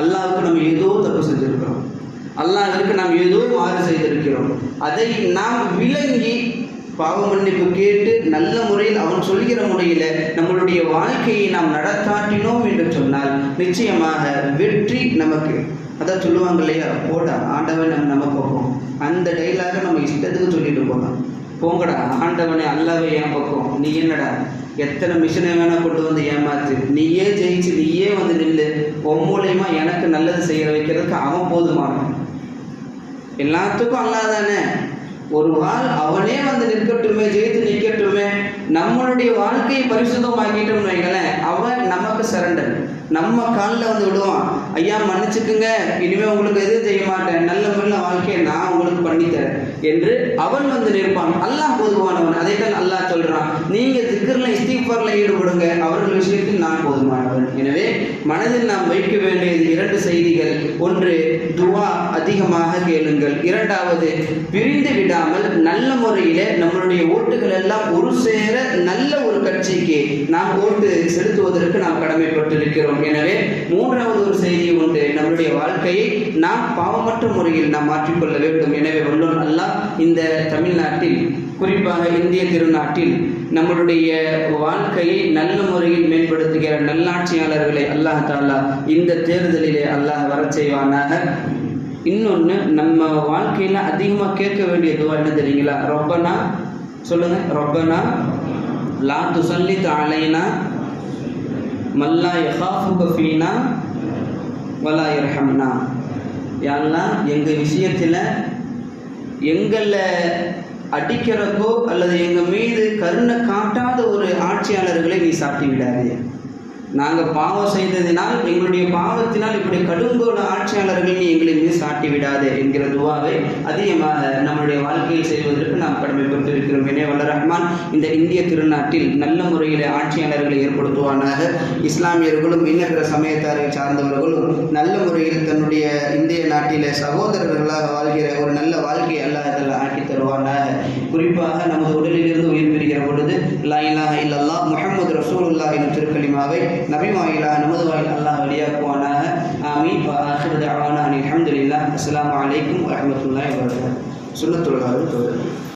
அல்லாஹ்வுக்கு நம்ம ஏதோ தப்பு செஞ்சிருக்கிறோம், அல்லாஹ்விற்கு நாம் ஏதோ மாறு செய்திருக்கிறோம். அதை நாம் விளங்கி பாவ மன்னிப்பு கேட்டு நல்ல முறையில் அவன் சொல்கிற முறையில் நம்மளுடைய வாழ்க்கையை நாம் நடத்தாட்டினோம் என்று சொன்னால் நிச்சயமாக வெற்றி நமக்கு. அதான் சொல்லுவாங்க இல்லையா, போடா ஆண்டவன் நம்ம பக்கம், அந்த டைலாக நம்ம இஷ்டத்துக்கு சொல்லிட்டு போகலாம். போங்கடா ஆண்டவனே அல்லாவே என் பக்கம், நீ என்னடா எத்தனை மிஷினை வேணா கொண்டு வந்து ஏமாத்து, நீயே ஜெயிச்சு நீயே நில்லு, உன் மூலயமா எனக்கு நல்லது செய்ய வைக்கிறதுக்கு அவன் போதுமானவன். எல்லாத்துக்கும் அல்லாதானே, ஒரு வாழ் அவனே நிற்கட்டுமே, ஜெயித்து நிற்கட்டுமே. நம்மளுடைய வாழ்க்கையை பரிசுத்தமாக்கிட்டோம்னு வைங்களேன், அவன் நமக்கு சரண்டர், நம்ம காலில் விடுவான். ஐயா மன்னிச்சுக்குங்க, இனிமேல் உங்களுக்கு எதுவும் செய்ய மாட்டேன், நல்ல முறையில் வாழ்க்கையை நான் உங்களுக்கு பண்ணித்தரேன் என்று அவன் நிற்பான். அல்லாஹ் போதுமானவன். அதைத்தான் அல்லாஹ் சொல்றான், நீங்க திக்ர்ல இஸ்திக்பார்ல ஈடுபடுங்க, அவர்கள் விஷயத்தில் நான் போதுமானவன். எனவே மனதில் நாம் வைக்க வேண்டியது இரண்டு செய்திகள். ஒன்று, துவா அதிகமாக கேளுங்கள். இரண்டாவது, பிரிந்து விட செய்தாமல் நல்ல முறையில் நம்மளுடைய ஓட்டுகள் எல்லாம் ஒரு சேர நல்ல ஒரு கட்சிக்கு நாம் ஓட்டு செலுத்துவதற்கு நாம் கடமைப்பட்டிருக்கிறோம். எனவே மூன்றாவது ஒரு செய்தி உண்டு, நம்மளுடைய வாழ்க்கையை நாம் பாவமற்ற முறையில் நாம் மாற்றிக்கொள்ள வேண்டும். எனவே வல்லோன் அல்லாஹ் இந்த தமிழ்நாட்டில், குறிப்பாக இந்திய திருநாட்டில் நம்மளுடைய வாழ்க்கையை நல்ல முறையில் மேம்படுத்துகிற நல்லாட்சியாளர்களை அல்லாஹ் தஆலா இந்த தேர்தலிலே அல்லாஹ் வரச் செய்வானாக. இன்னொன்று, நம்ம வாழ்க்கையில் அதிகமாக கேட்க வேண்டிய துவா என்ன தெரியுங்களா? ரப்பனா, சொல்லுங்க, ரப்பனா லா துஸல்லித் அலைனா மல்லா யகாஃபுக ஃபீனா வலா யர்ஹம்னா. யா அல்லாஹ், எங்கள் விஷயத்தில் எங்களை அடிக்கிறக்கோ அல்லது எங்கள் மீது கருணை காட்டாத ஒரு ஆட்சியாளர்களை நீ சாட்டி விடாதே. நாங்கள் பாவம் செய்ததினால், எங்களுடைய பாவத்தினால் இப்படி கடுங்கோல ஆட்சியாளர்கள் நீ எங்களை மீது சாட்டி விடாதே என்கிற துவாவை அதிகமாக நம்முடைய வாழ்க்கையில் செய்வதற்கு நாம் கடமைப்பட்டிருக்கிறோம். எனவே வல்ல ரஹ்மான் இந்த இந்திய திருநாட்டில் நல்ல முறையில் ஆட்சியாளர்களை ஏற்படுத்துவானாக. இஸ்லாமியர்களும் இன்ன பிற சமயத்தாரை சார்ந்தவர்களும் நல்ல முறையில் தன்னுடைய இந்திய நாட்டிலே சகோதரர்களாக வாழ்கிற ஒரு நல்ல வாழ்க்கையை அல்லாஹ் தஆலா ஆக்கி தருவானாக. குறிப்பாக நமது உடலிலிருந்து உயிர் பிரிகிற பொழுது லா இலாஹ இல்லல்லாஹ் முஹம்மது ரசூலுல்லாஹ் எனும் திருக்கலிமாவை நபி வாயிலாக நமது வாயில் அல்லாஹ் வழியாக்குவானாக. ஆமீன். வ ஆகிரு தஅவானா அல்ஹம்துலில்லாஹ். அஸ்ஸலாமு அலைக்கும் வரஹ்மத்துல்லாஹி வபரகாத்துஹு. சுன்னத்துல் தொழுகை.